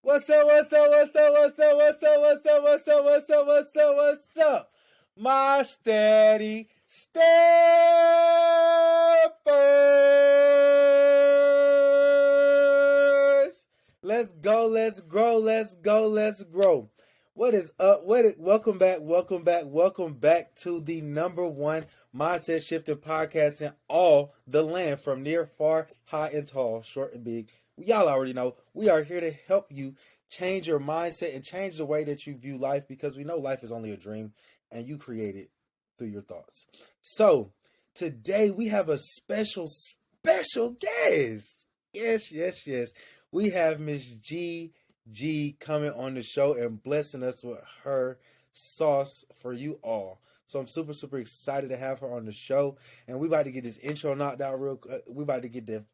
What's up? What's up? What's up? What's up? What's up? What's up? What's up? What's up? What's up? What's up? My steady steppers. Let's go. Let's grow. Let's go. Let's grow. What is up? Welcome back. Welcome back. Welcome back to the number one mindset shifting podcast in all the land, from near, far, high, and tall, short and big. Y'all already know we are here to help you change your mindset and change the way that you view life, because we know life is only a dream and you create it through your thoughts. So today we have a special guest. Yes. We have Miss GiGi coming on the show and blessing us with her sauce for you all. So I'm super excited to have her on the show, and we about to get this intro knocked out real quick. We about to get the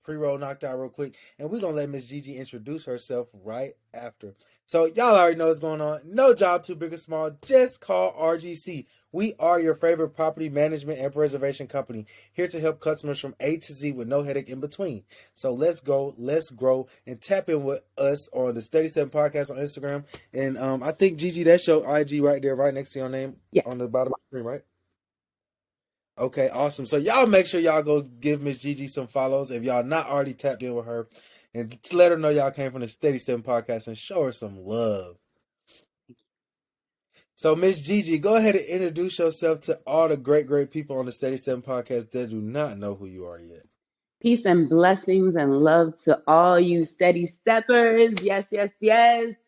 pre-roll knocked out real quick, and we're gonna let Miss GiGi introduce herself right after. So y'all already know what's going on. No job too big or small, just call RGC. We are your favorite property management and preservation company, here to help customers from A to Z with no headache in between. So let's go, let's grow, and tap in with us on the Steady.Stepping.Podcast on Instagram. And I think GiGi, that's your IG right there, right next to your name, on the bottom of the screen, right? Okay, awesome. So y'all make sure y'all go give Miss GiGi some follows if y'all not already tapped in with her, and let her know y'all came from the Steady Stepping Podcast and show her some love. So Miss GiGi, go ahead and introduce yourself to all the great people on the Steady Stepping Podcast that do not know who you are yet. Peace and blessings and love to all you steady steppers. Yes.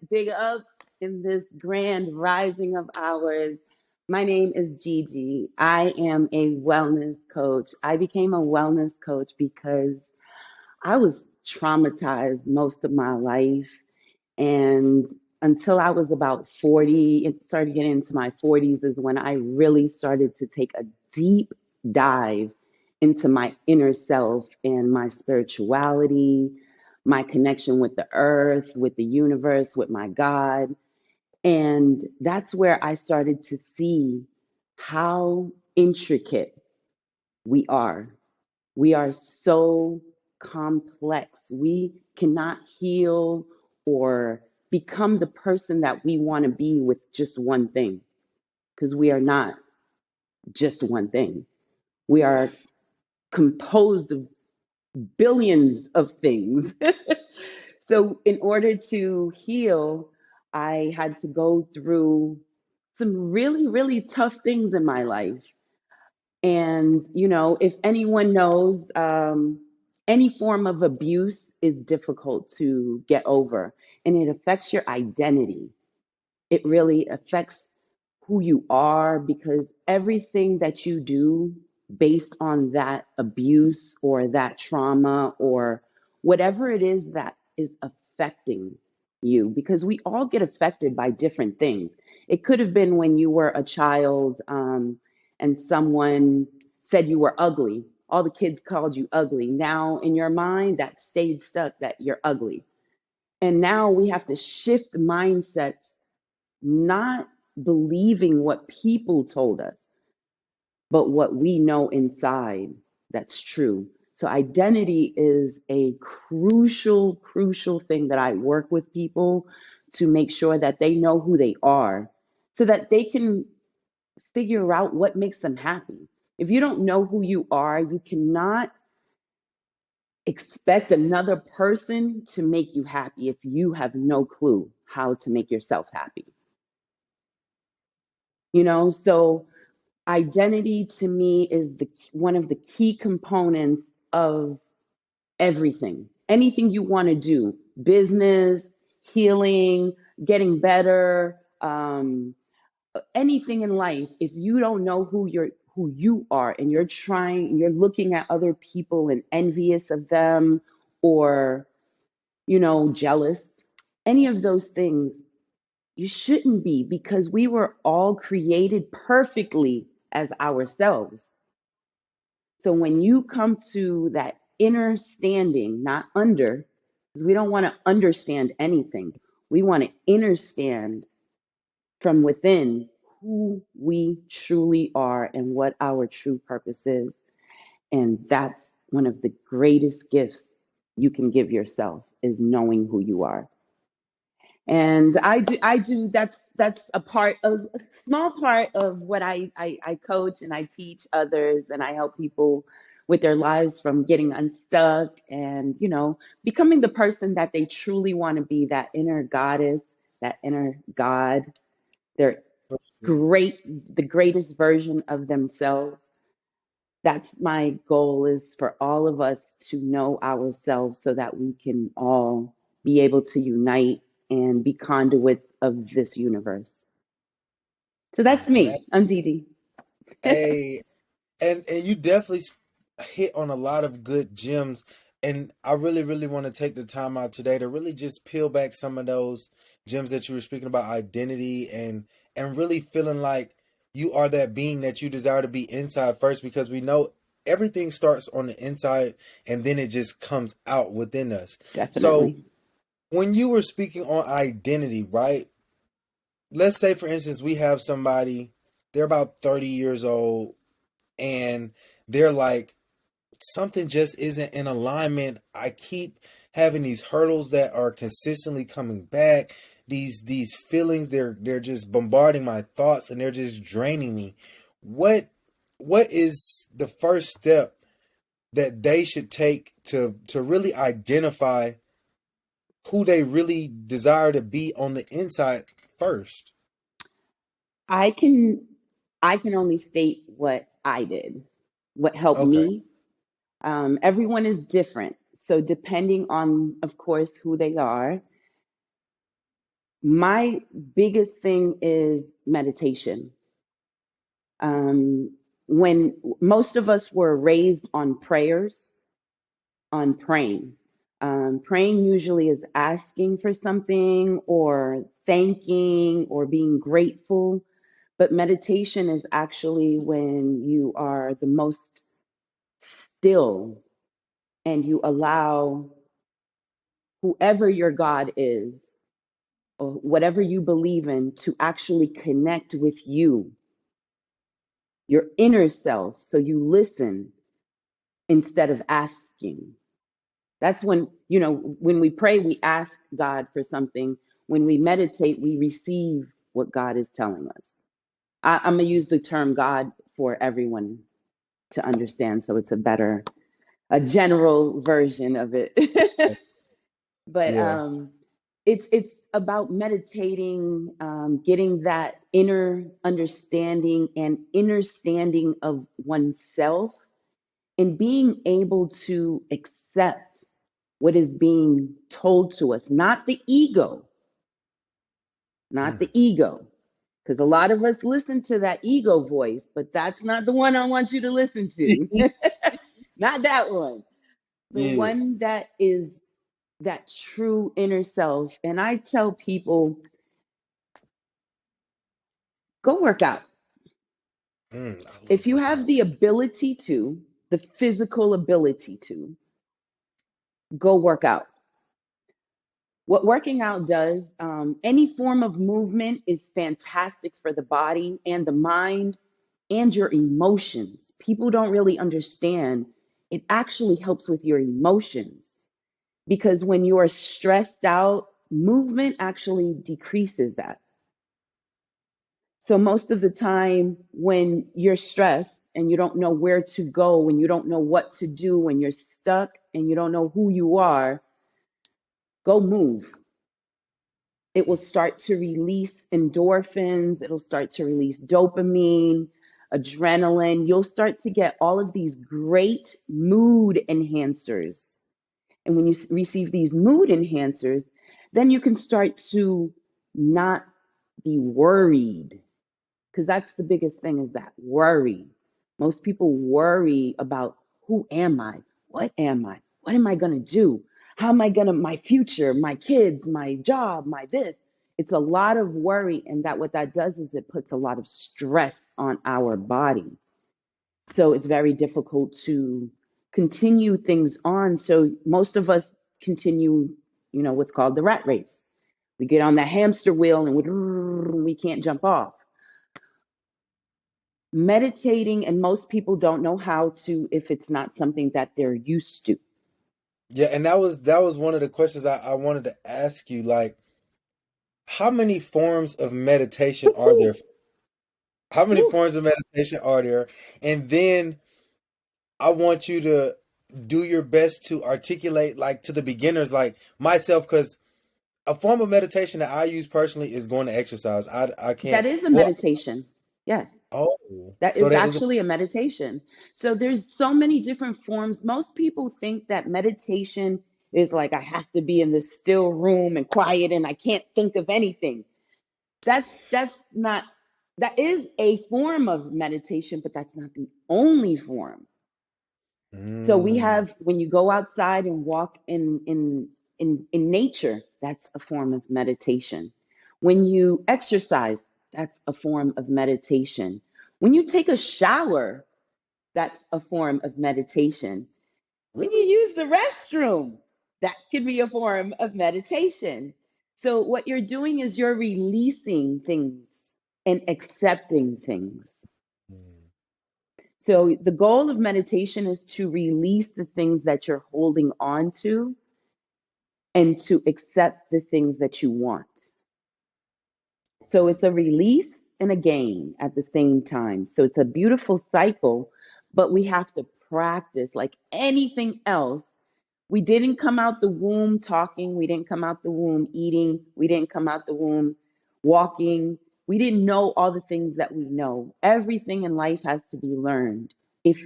Big ups in this grand rising of ours. My name is GiGi. I am a wellness coach. I became a wellness coach because I was traumatized most of my life. And until I was about 40, it started getting into my 40s is when I really started to take a deep dive into my inner self and my spirituality, my connection with the earth, with the universe, with my God. And that's where I started to see how intricate we are. We are so complex. We cannot heal or become the person that we want to be with just one thing, because we are not just one thing. We are composed of billions of things. So, in order to heal, I had to go through some really tough things in my life. And, if anyone knows, any form of abuse is difficult to get over, and it affects your identity. It really affects who you are, because everything that you do based on that abuse or that trauma or whatever it is that is affecting you, because we all get affected by different things. It could have been when you were a child, and someone said you were ugly. All the kids called you ugly. Now, in your mind, that stayed stuck, that you're ugly. And now we have to shift mindsets, not believing what people told us, but what we know inside that's true. So identity is a crucial thing that I work with people to make sure that they know who they are, so that they can figure out what makes them happy. If you don't know who you are, you cannot expect another person to make you happy if you have no clue how to make yourself happy. So identity to me is one of the key components of everything. Anything you want to do, business, healing, getting better, anything in life. If you don't know who you are, and you're looking at other people and envious of them, or jealous, any of those things, you shouldn't be, because we were all created perfectly as ourselves. So when you come to that inner standing, not under, because we don't want to understand anything. We want to understand from within who we truly are and what our true purpose is. And that's one of the greatest gifts you can give yourself, is knowing who you are. And I do that's a small part of what I coach, and I teach others, and I help people with their lives from getting unstuck and, becoming the person that they truly want to be, that inner goddess, that inner God, their the greatest version of themselves. That's my goal, is for all of us to know ourselves so that we can all be able to unite and be conduits of this universe. So that's And me. that's I'm Dee Dee. a and you definitely hit on a lot of good gems. And I really, really want to take the time out today to really just peel back some of those gems that you were speaking about, identity and really feeling like you are that being that you desire to be inside first, because we know everything starts on the inside and then it just comes out within us. So Definitely. when you were speaking on identity, right? Let's say, for instance, we have somebody, they're about 30 years old, and they're like, something just isn't in alignment. I keep having these hurdles that are consistently coming back. These feelings, they're just bombarding my thoughts and they're just draining me. What what is the first step that they should take to really identify who they really desire to be on the inside first? I can I can only state what I did, what helped Okay. me. Everyone is different. So depending on, of course, who they are, my biggest thing is meditation. When most of us were raised on prayers, on praying. Praying usually is asking for something or thanking or being grateful. But meditation is actually when you are the most still and you allow whoever your God is or whatever you believe in to actually connect with you, your inner self. So you listen instead of asking. That's when, when we pray, we ask God for something. When we meditate, we receive what God is telling us. I'm going to use the term God for everyone to understand, so it's a general version of it. But Yeah. it's about meditating, getting that inner understanding and inner standing of oneself, and being able to accept what is being told to us, not the ego, not Mm. the ego. Because a lot of us listen to that ego voice, but that's not the one I want you to listen to. Not that one. The Yeah. one that is that true inner self. And I tell people, go work out. I love If you working have out. the ability to, the physical ability to, go work out. What working out does, any form of movement is fantastic for the body and the mind and your emotions. People don't really understand. It actually helps with your emotions, because when you are stressed out, movement actually decreases that. So most of the time when you're stressed and you don't know where to go, when you don't know what to do, when you're stuck and you don't know who you are, go move. It will start to release endorphins, it'll start to release dopamine, adrenaline. You'll start to get all of these great mood enhancers. And when you receive these mood enhancers, then you can start to not be worried, because that's the biggest thing, is that worry. Most people worry about, who am I? What am I? What am I going to do? How am I going to, my future, my kids, my job, my this? It's a lot of worry. And that what that does is it puts a lot of stress on our body. So it's very difficult to continue things on. So most of us continue, what's called the rat race. We get on that hamster wheel and we can't jump off. Meditating, and most people don't know how to if it's not something that they're used to. Yeah, and that was one of the questions I wanted to ask you. Like, how many forms of meditation are there? Woo-hoo. How many Woo. forms of meditation are there? And then I want you to do your best to articulate, like, to the beginners, like myself, because a form of meditation that I use personally is going to exercise. I That can't. is a Well, meditation. Yes. oh, That so is that is a. actually a meditation. So there's so many different forms. Most people think that meditation is like I have to be in this still room and quiet and I can't think of anything. That's not that is a form of meditation, but that's not the only form. So we Mm, have when you go outside and walk in nature, that's a form of meditation. When you exercise, that's a form of meditation. When you take a shower, that's a form of meditation. When you really? use the restroom, that could be a form of meditation. So what you're doing is you're releasing things and accepting things. Mm, So the goal of meditation is to release the things that you're holding on to and to accept the things that you want. So it's a release and a gain at the same time. So it's a beautiful cycle, but we have to practice like anything else. We didn't come out the womb talking, we didn't come out the womb eating, we didn't come out the womb walking. We didn't know all the things that we know. Everything in life has to be learned if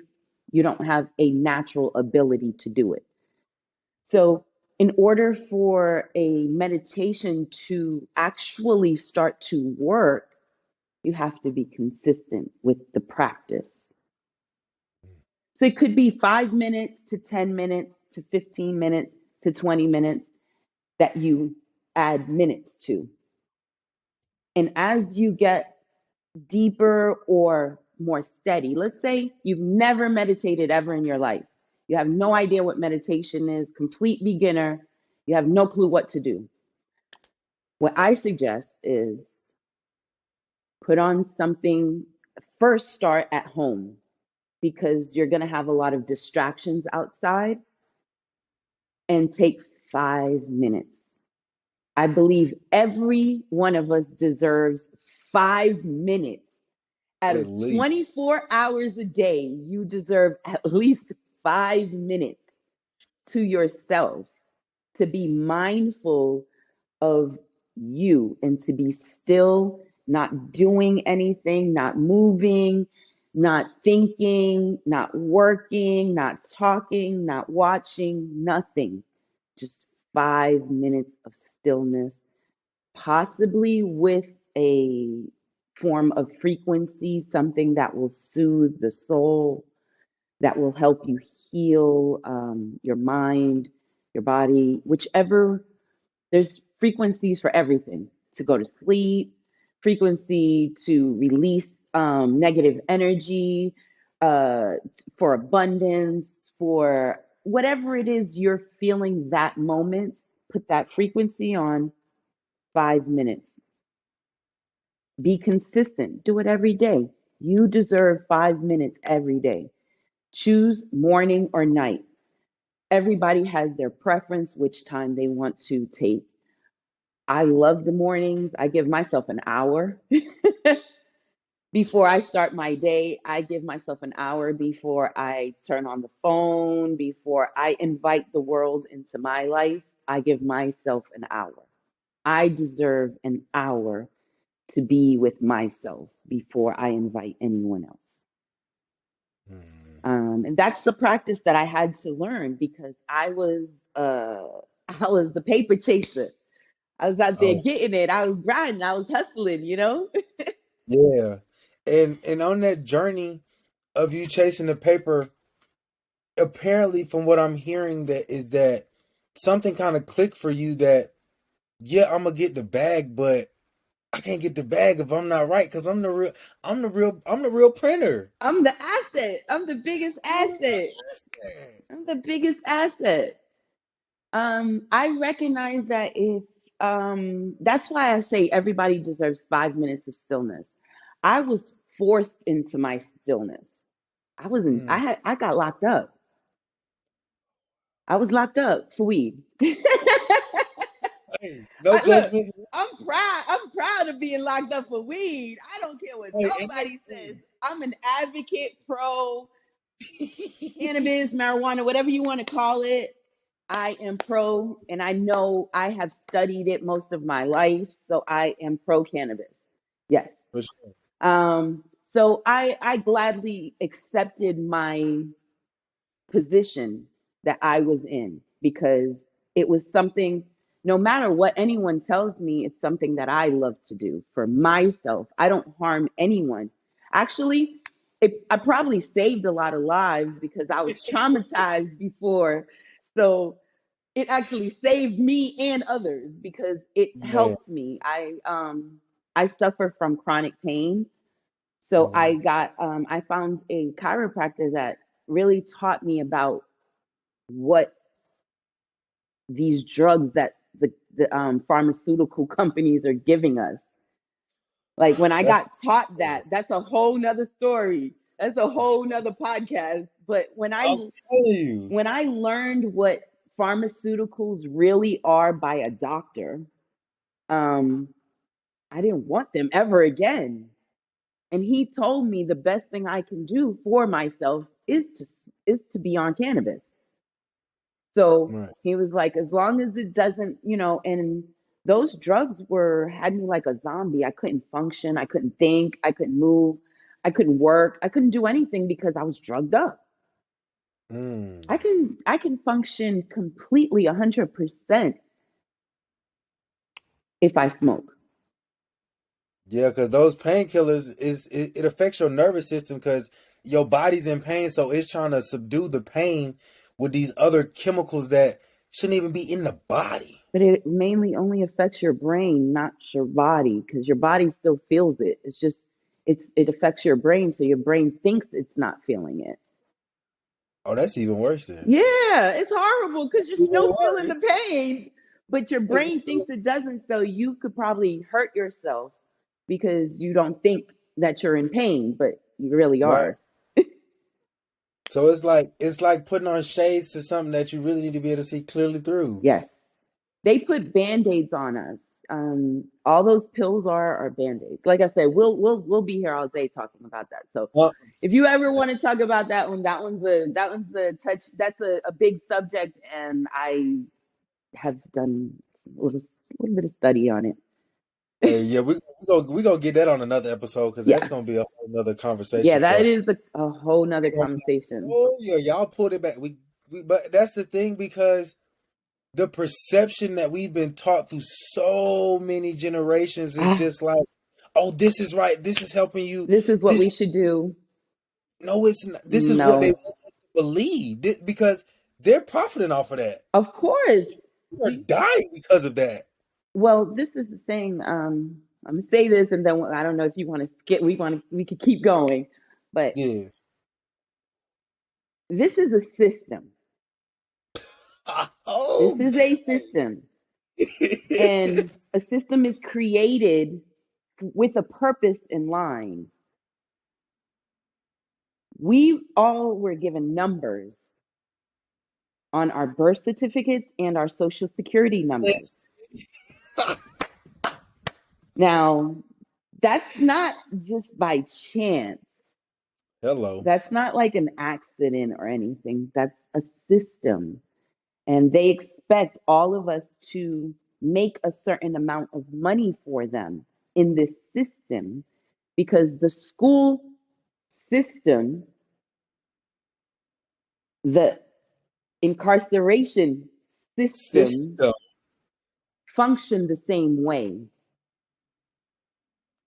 you don't have a natural ability to do it. So, in order for a meditation to actually start to work, you have to be consistent with the practice. So, it could be 5 minutes to 10 minutes to 15 minutes to 20 minutes that you add minutes to. And as you get deeper or more steady, let's say you've never meditated ever in your life, you have no idea what meditation is, complete beginner, you have no clue what to do. What I suggest is put on something, first start at home because you're going to have a lot of distractions outside and take 5 minutes. I believe every one of us deserves 5 minutes. Out at of least. 24 hours a day, you deserve at least 5 minutes to yourself to be mindful of you and to be still, not doing anything, not moving, not thinking, not working, not talking, not watching, nothing. Just 5 minutes of stillness, possibly with a form of frequency, something that will soothe the soul, that will help you heal your mind, your body, whichever. There's frequencies for everything to go to sleep, frequency to release negative energy, uh, for abundance, for whatever it is you're feeling that moment, put that frequency on 5 minutes. Be consistent, do it every day. You deserve 5 minutes every day. Choose morning or night. Everybody has their preference, which time they want to take. I love the mornings. I give myself an hour before I start my day. I give myself an hour before I turn on the phone, before I invite the world into my life. I give myself an hour. I deserve an hour to be with myself before I invite anyone else. Mm. And that's the practice that I had to learn because uh, I was the paper chaser. I was out there Oh, getting it. I was grinding. I was hustling. You know. yeah. And on that journey of you chasing the paper, apparently from what I'm hearing that is that something kind of clicked for you that yeah, I'm gonna get the bag, but I can't get the bag if I'm not right because I'm the real printer. I'm the asset. I'm the biggest You're the asset. asset. I'm the biggest asset. I recognize that if that's why I say everybody deserves 5 minutes of stillness. I was forced into my stillness. I wasn't. Mm. I got locked up. I was locked up for weed. Hey, no Look, judgment. I'm proud. I'm proud of being locked up for weed. I don't care what Hey, and nobody says. listen. I'm an advocate pro cannabis, marijuana, whatever you want to call it. I am pro, and I know I have studied it most of my life, so I am pro cannabis. Yes. For sure. So I gladly accepted my position that I was in because it was something, no matter what anyone tells me, it's something that I love to do for myself. I don't harm anyone. Actually, I probably saved a lot of lives because I was traumatized before. So it actually saved me and others because it Man. helped me. I suffer from chronic pain. So Mhm. I found a chiropractor that really taught me about what these drugs that the pharmaceutical companies are giving us. Like when I That's got taught that, that's a whole nother story. That's a whole nother podcast. But I'm telling you. when I learned what pharmaceuticals really are by a doctor, um, I didn't want them ever again. And he told me the best thing I can do for myself is to be on cannabis. So Right. he was like, as long as it doesn't, and those drugs had me like a zombie. I couldn't function, I couldn't think, I couldn't move, I couldn't work, I couldn't do anything because I was drugged up. I Mm. can I can function completely 100% if I smoke. Yeah, because those painkillers it affects your nervous system because your body's in pain, so it's trying to subdue the pain with these other chemicals that shouldn't even be in the body. But it mainly only affects your brain, not your body, because your body still feels it. It's just it affects your brain, so your brain thinks it's not feeling it. Oh, that's even worse then. Yeah, it's horrible because That's you're even still feeling the worse. pain, but your That's brain even, thinks it doesn't. So you could probably hurt yourself because you don't think that you're in pain, but you really right. are. So it's like putting on shades to something that you really need to be able to see clearly through. Yes. They put band-aids on us. All those pills are band-aids. Like I said, we'll be here all day talking about that. So Uh, if you ever want to talk about that one, that one's a touch. That's a big subject, and I have done a little bit of study on it. hey, yeah, we gonna get that on another episode because that's Yeah, gonna be a whole another yeah, conversation that for. is a whole nother conversation. Oh yeah, y'all pulled it back. But that's the thing because the perception that we've been taught through so many generations is Ah, just like, oh, this is right. This is helping you. this is what This we should do. no, it's not. This is what they No, want us to believe because they're profiting off of that. of course. People are Do dying because of that. Well, this is the thing. I'm gonna say this, and then I don't know if you want to skip. We could keep going, but Yeah. this is a system. This Oh, is a system, and a system is created with a purpose in line. We all were given numbers on our birth certificates and our social security numbers. yes. Now, that's not just by chance. Hello. That's not like an accident or anything. That's a system. And they expect all of us to make a certain amount of money for them in this system because the school system, the incarceration system System function the same way.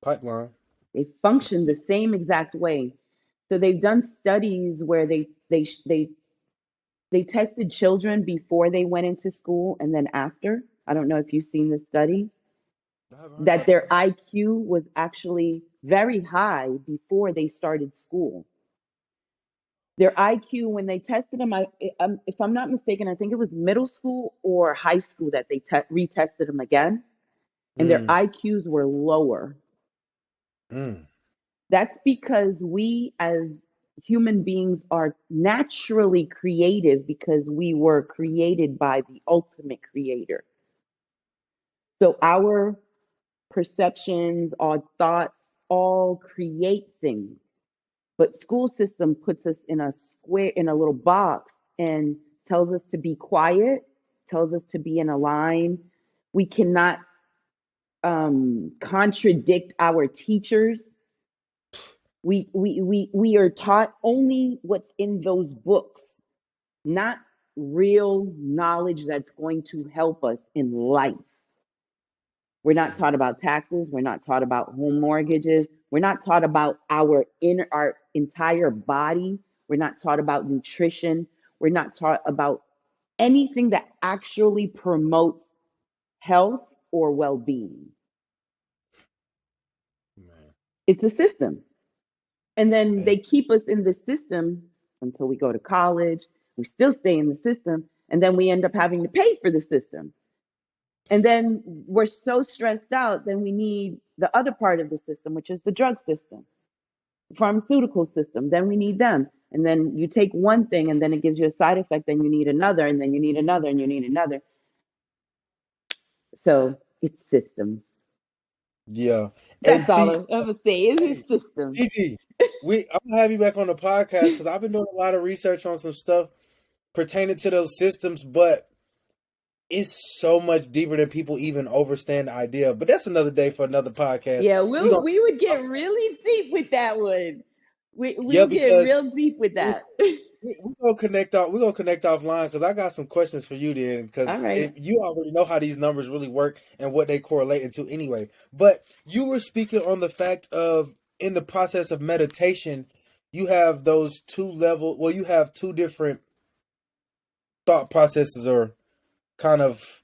pipeline. They function the same exact way. So they've done studies where they tested children before they went into school and then after. I don't know if you've seen this study I haven't heard that about that. their IQ was actually very high before they started school. Their IQ, when they tested them, if I'm not mistaken, I think it was middle school or high school that they retested them again, and their Mm, IQs were lower. mm. That's because we as human beings are naturally creative because we were created by the ultimate creator. So our perceptions, our thoughts, all create things. But school system puts us in a square, in a little box, and tells us to be quiet, tells us to be in a line. We cannot contradict our teachers. We are taught only what's in those books, not real knowledge that's going to help us in life. We're not taught about taxes. We're not taught about home mortgages. We're not taught about our entire body. We're not taught about nutrition. We're not taught about anything that actually promotes health or well-being. Man. It's a system. And then Hey, they keep us in the system until we go to college. We still stay in the system. And then we end up having to pay for the system. And then we're so stressed out, then we need the other part of the system, which is the drug system, the pharmaceutical system. Then we need them. And then you take one thing and then it gives you a side effect, then you need another, and then you need another, and you need another. So it's systems. yeah. And That's all see, I'm gonna say. It's hey, a system. Gigi, I'm gonna have you back on the podcast because I've been doing a lot of research on some stuff pertaining to those systems, but it's so much deeper than people even understand the idea. But that's another day for another podcast. Yeah, We gonna we would get really deep with that one. yeah, We'll get because real deep with that. we gonna connect off. We gonna connect offline because I got some questions for you then. Because All right. if you already know how these numbers really work and what they correlate into anyway. But you were speaking on the fact of in the process of meditation, you have those two level. Well, you have two different thought processes or kind of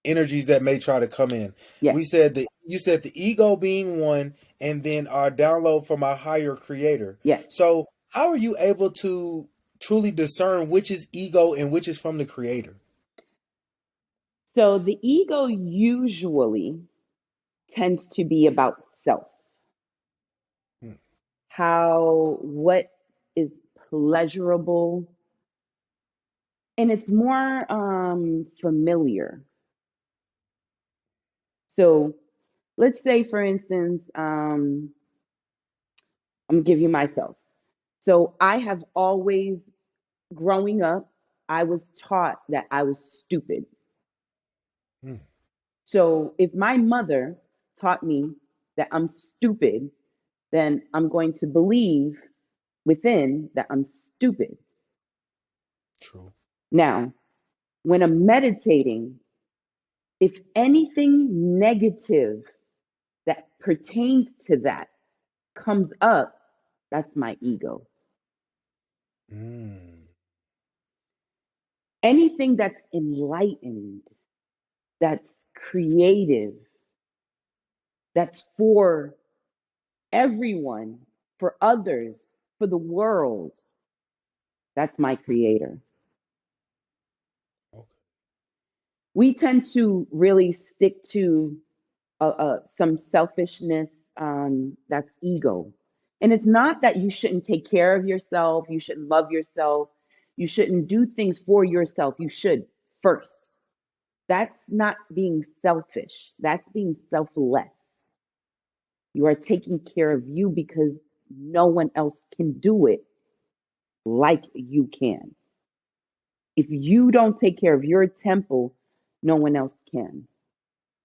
energies that may try to come in. Yes. We said that you said the ego being one, and then our download from our higher creator. Yes. So, how are you able to truly discern which is ego and which is from the creator? So the ego usually tends to be about self. Hmm. What is pleasurable, and it's more familiar. So let's say, for instance, I'm gonna give you myself. So I have always, growing up, I was taught that I was stupid. Hmm. So if my mother taught me that I'm stupid, then I'm going to believe within that I'm stupid. True. Now, when I'm meditating, if anything negative that pertains to that comes up, that's my ego. Mm. Anything that's enlightened, that's creative, that's for everyone, for others, for the world, that's my creator. Okay. We tend to really stick to some selfishness, that's ego. And it's not that you shouldn't take care of yourself, you shouldn't love yourself, you shouldn't do things for yourself. You should first. That's not being selfish, that's being selfless. You are taking care of you because no one else can do it like you can. If you don't take care of your temple, no one else can.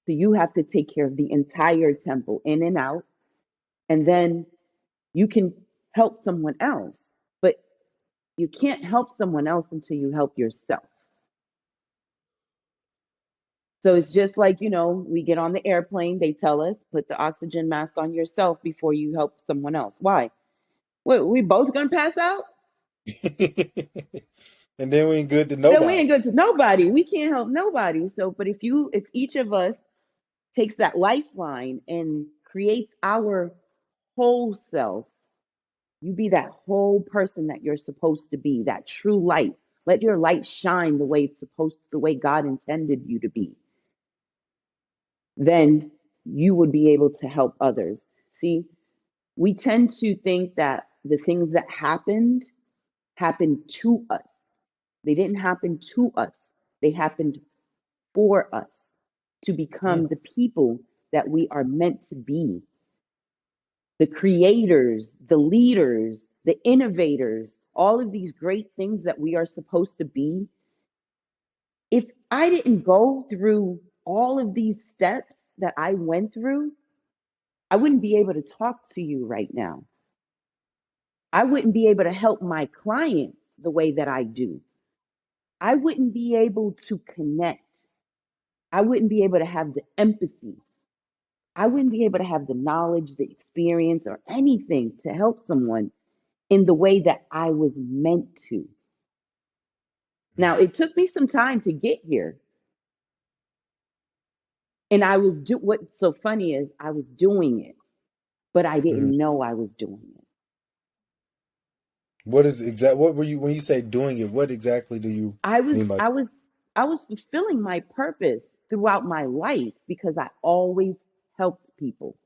So you have to take care of the entire temple, in and out, and then you can help someone else. But you can't help someone else until you help yourself. So it's just like, we get on the airplane, they tell us, put the oxygen mask on yourself before you help someone else. Why? We both gonna pass out? And then we ain't good to Then we nobody. ain't good to nobody. We can't help nobody. So, but if each of us takes that lifeline and creates our whole self, you be that whole person that you're supposed to be, that true light. Let your light shine the way God intended you to be. Then you would be able to help others. See, we tend to think that the things that happened to us. They didn't happen to us. They happened for us. to become the people that we are meant to be, the creators, the leaders, the innovators, all of these great things that we are supposed to be. If I didn't go through all of these steps that I went through, I wouldn't be able to talk to you right now. I wouldn't be able to help my clients the way that I do. I wouldn't be able to connect. I wouldn't be able to have the empathy. I wouldn't be able to have the knowledge, the experience, or anything to help someone in the way that I was meant to. Now, it took me some time to get here. And what's so funny is I was doing it, but I Mm-hmm. didn't know I was doing it. What were you when you say doing it? What exactly do you I was mean by? I was I was fulfilling my purpose throughout my life because I always helped people.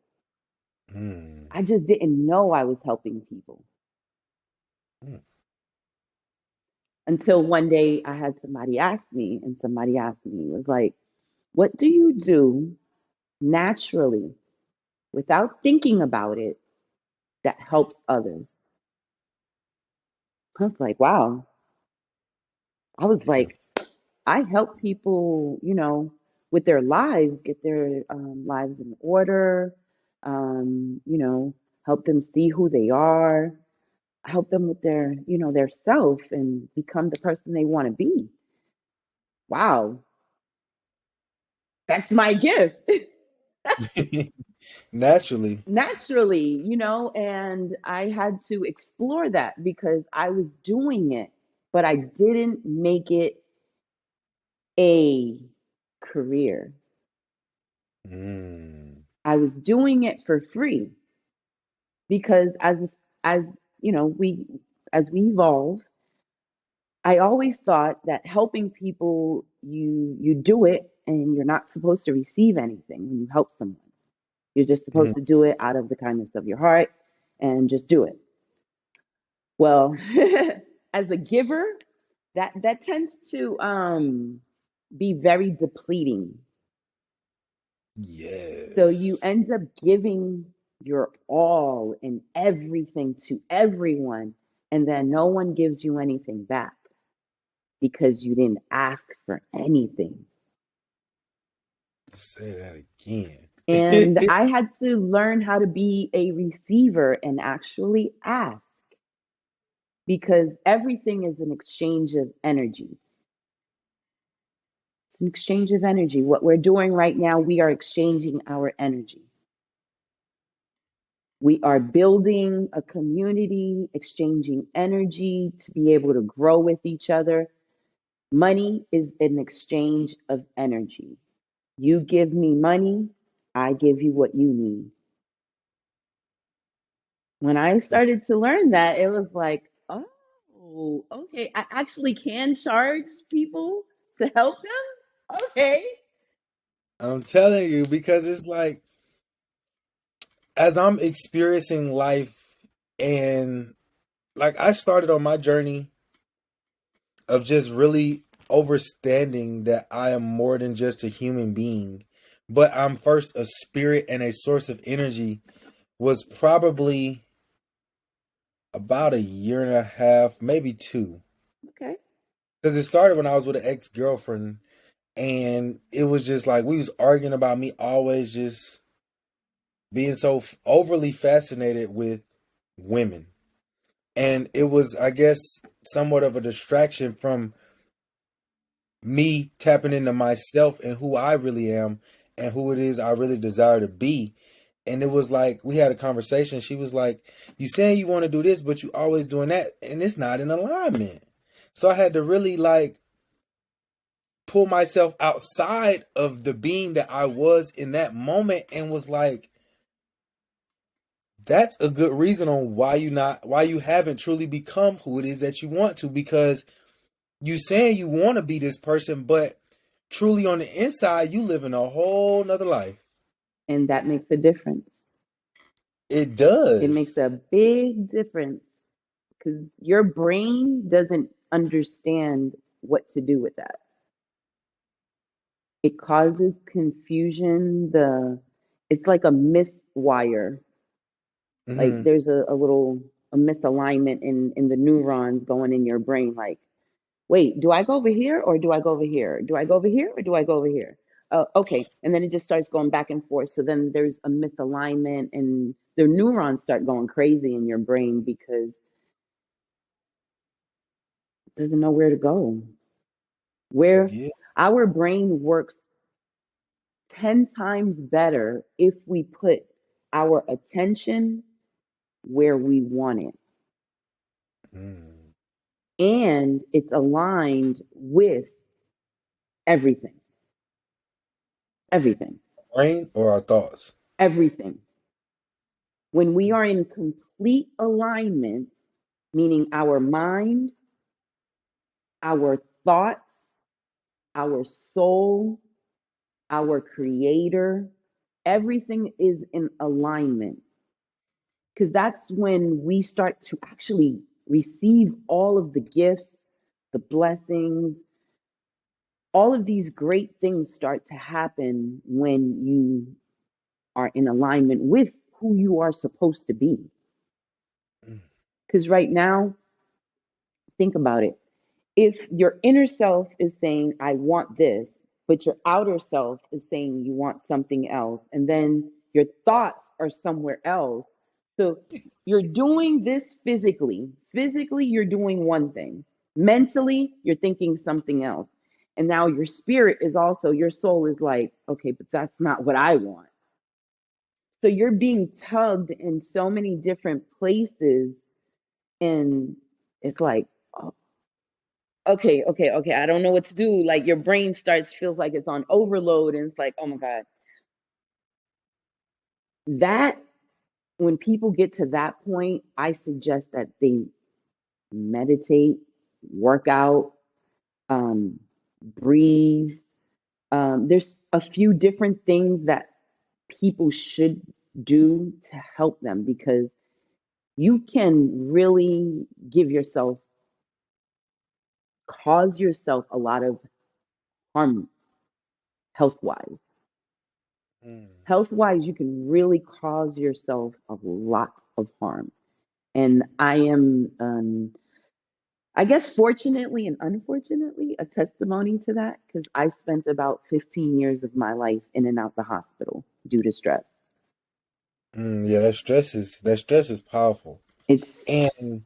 Mm, I just didn't know I was helping people mm, until one day I had somebody ask me, and somebody asked me, was like, "What do you do naturally without thinking about it that helps others?" I was like, "Wow." I was mm, like, I help people, with their lives, get their lives in order, help them see who they are, help them with their self and become the person they want to be. Wow, that's my gift. naturally. Naturally, and I had to explore that because I was doing it, but I didn't make it a career. Mm, I was doing it for free because as we as we evolve, I always thought that helping people, you do it and you're not supposed to receive anything when you help someone. You're just mm, supposed to do it out of the kindness of your heart and just do it. Well, as a giver, that tends to be very depleting. So you yes. end up giving your all and everything to everyone, and then no one gives you anything back because you didn't ask for anything. Say that again. And I had to learn how to be a receiver and actually ask because everything is an exchange of energy. It's an exchange of energy. What we're doing right now, we are exchanging our energy. We are building a community, exchanging energy to be able to grow with each other. Money is an exchange of energy. You give me money, I give you what you need. When I started to learn that, it was like, oh, okay, I actually can charge people to help them. Okay. I'm telling you because it's like as I'm experiencing life and like I started on my journey of just really understanding that I am more than just a human being, but I'm first a spirit and a source of energy was probably about a year and a half, maybe two. Okay. Because it started when I was with an ex girlfriend, and it was just like we was arguing about me always just being so overly fascinated with women, and it was, I guess, somewhat of a distraction from me tapping into myself and who I really am and who it is I really desire to be. And it was like we had a conversation. She was like, "You saying you want to do this, but you always doing that, and it's not in alignment." So I had to really like pull myself outside of the being that I was in that moment and was like, that's a good reason on why you haven't truly become who it is that you want to, because you saying you want to be this person, but truly on the inside you live in a whole nother life. And that makes a difference. It It makes does. a big difference because your brain doesn't understand what to do with that. It causes confusion. It's like a miswire. Like Mm-hmm. there's a little a misalignment in the neurons going in your brain. Like, wait, do I go over here or do I go over here? Do I go over here or do I go over here? Okay. And then it just starts going back and forth. So then there's a misalignment and the neurons start going crazy in your brain because it doesn't know where to go. Where Yeah. our brain works 10 times better if we put our attention where we want it. Mm. And it's aligned with everything, everything, Brain or our thoughts? everything. When we are in complete alignment, meaning our mind, our thoughts, our soul, our creator, everything is in alignment. Because that's when we start to actually receive all of the gifts, the blessings, all of these great things start to happen when you are in alignment with who you are supposed to be. Mm. Because right now, think about it. If your inner self is saying, I want this, but your outer self is saying you want something else, and then your thoughts are somewhere else. So you're doing this physically. Physically, you're doing one thing. Mentally, you're thinking something else. And now your spirit is also, your soul is like, okay, but that's not what I want. So you're being tugged in so many different places. And it's like, oh, okay. I don't know what to do. Like your brain feels like it's on overload. And it's like, oh my God. That, when people get to that point, I suggest that they meditate, work out, um, breathe. There's a few different things that people should do to help them because you can really cause yourself a lot of harm health wise. Mm. Health wise, you can really cause yourself a lot of harm. And I am, I guess, fortunately and unfortunately, a testimony to that because I spent about 15 years of my life in and out the hospital due to stress. Yeah, that stress is powerful. It's, And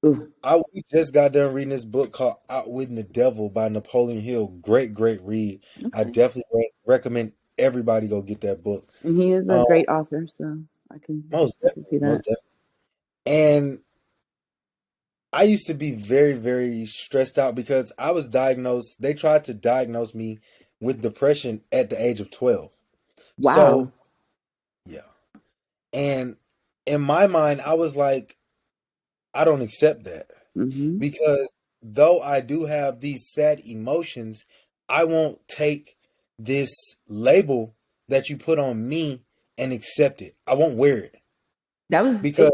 ugh, we just got done reading this book called Outwitting the Devil by Napoleon Hill. Great read. I okay. definitely recommend everybody go get that book. And he is a Um, great author, so I can most I can definitely, see most that. definitely. And I used to be very, very stressed out because I was diagnosed. They tried to diagnose me with depression at the age of 12. Wow. So, yeah. And in my mind, I was like, I don't accept that Hmm. because though I do have these sad emotions, I won't take this label that you put on me and accept it. I won't wear it That was because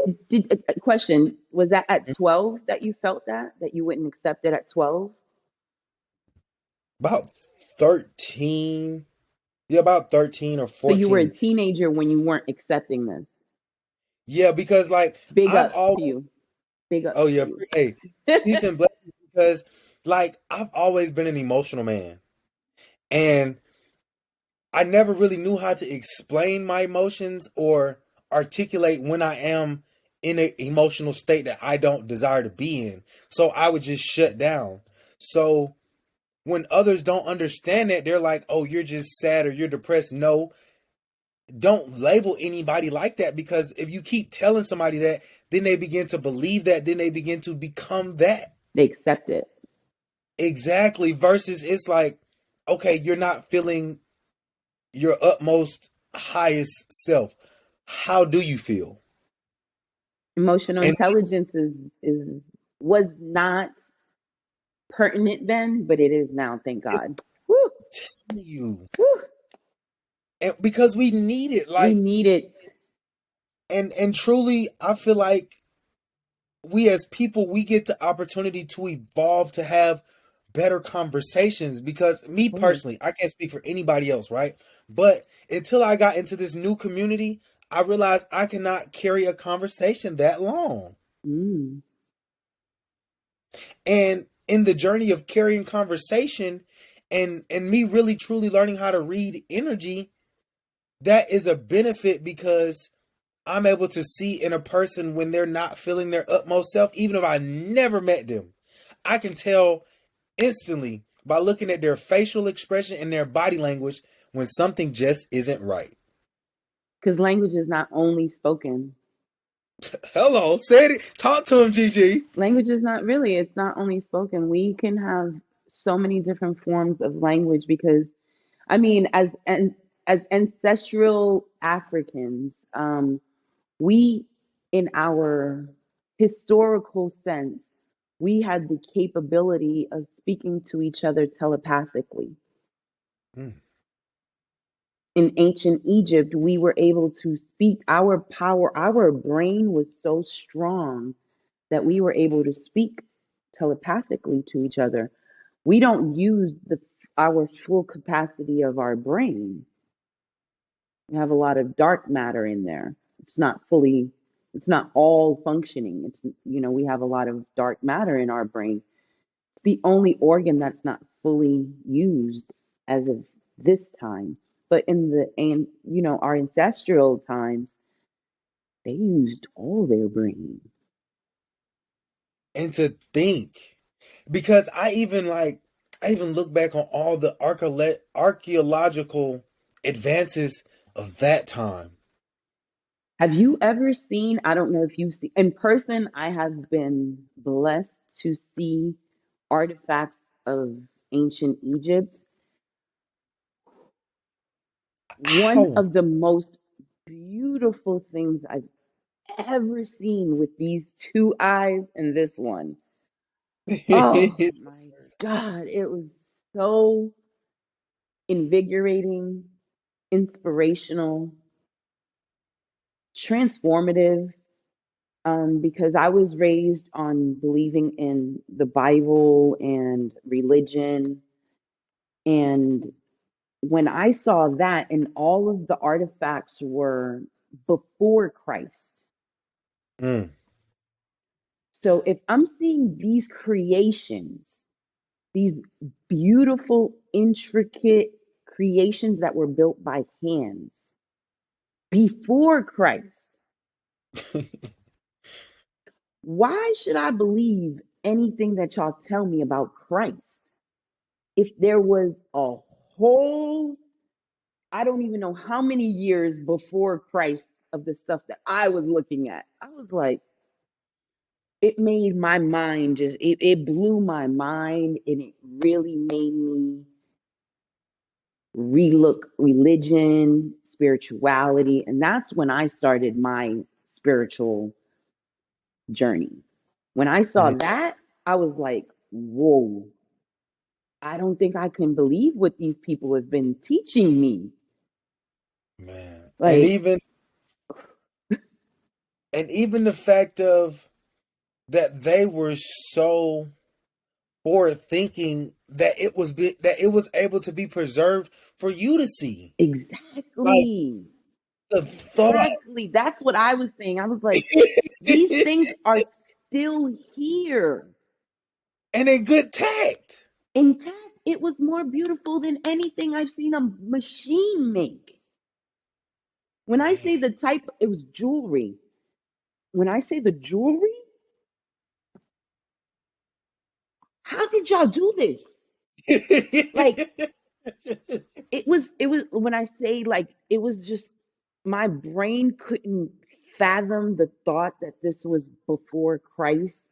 a question. Was that at 12 that you felt that you wouldn't accept it at 12? about 13, yeah, about 13 or So you were a 14. teenager when you weren't accepting this. Yeah, because like Big I've ups to always, you. Big ups oh to yeah, you. hey, peace and blessings because like I've always been an emotional man. And I never really knew how to explain my emotions or articulate when I am in an emotional state that I don't desire to be in. So I would just shut down. So when others don't understand that, they're like, oh, you're just sad or you're depressed. No, don't label anybody like that because if you keep telling somebody that, then they begin to believe that, then they begin to become that. They accept it. Exactly. Versus it's like, okay, you're not feeling your utmost highest self. How do you feel? Emotional And intelligence is was not pertinent then, but it is now, thank it's God. Woo, you, woo. and because we need it, We like, need it. and truly, I feel like we as people, we get the opportunity to evolve, to have better conversations. Because me Cool. personally, I can't speak for anybody else, right? But until I got into this new community, I realized I cannot carry a conversation that long. Mm. And in the journey of carrying conversation and me really truly learning how to read energy, that is a benefit because I'm able to see in a person when they're not feeling their utmost self, even if I never met them. I can tell instantly by looking at their facial expression and their body language when something just isn't right. Because language is not only spoken. Hello, say it. Talk to him, GG. Language is not really, it's not only spoken. We can have so many different forms of language because, I mean, as ancestral Africans, we, in our historical sense, we had the capability of speaking to each other telepathically. Mm. In ancient Egypt, we were able to speak. Our power, our brain was so strong that we were able to speak telepathically to each other. We don't use our full capacity of our brain. We have a lot of dark matter in there. It's not all functioning. We have a lot of dark matter in our brain. It's the only organ that's not fully used as of this time. But our ancestral times, they used all their brain. And to think, because I even look back on all the archaeological advances of that time. Have you ever seen? I don't know if you've seen in person. I have been blessed to see artifacts of ancient Egypt. One Ow. of the most beautiful things I've ever seen with these two eyes and this one. Oh my God, it was so invigorating, inspirational, transformative. Because I was raised on believing in the Bible and religion. And when I saw that, and all of the artifacts were before Christ. Mm. So if I'm seeing these creations, these beautiful, intricate creations that were built by hands before Christ, why should I believe anything that y'all tell me about Christ? If there was a whole, I don't even know how many years before Christ of the stuff that I was looking at, I was like, it made my mind it blew my mind, and it really made me relook religion, spirituality. And that's when I started my spiritual journey. When I saw Mm, that, I was like, whoa, I don't think I can believe what these people have been teaching me. man. Like, And even the fact of that they were so forward thinking that that it was able to be preserved for you to see. Like exactly. the thought Exactly. That's what I was saying. I was like, these things are still here and in good tact. intact. It was more beautiful than anything I've seen a machine make. When I say Man. the type, it was jewelry. When I say the jewelry, how did y'all do this? Like, it was when I say, like, it was just my brain couldn't fathom the thought that this was before Christ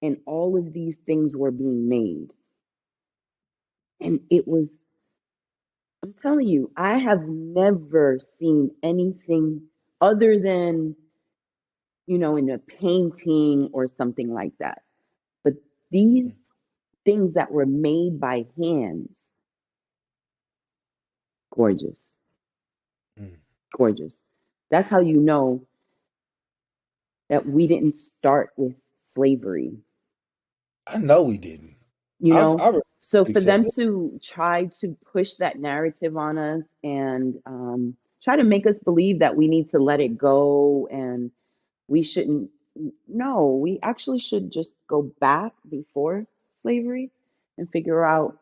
and all of these things were being made. And it was, I'm telling you, I have never seen anything other than, in a painting or something like that. But these things that were made by hands, gorgeous, Mm. gorgeous. That's how you know that we didn't start with slavery. I know we didn't. You I know, So for them Accepted. to try to push that narrative on us and try to make us believe that we need to let it go and we shouldn't, no, we actually should just go back before slavery and figure out,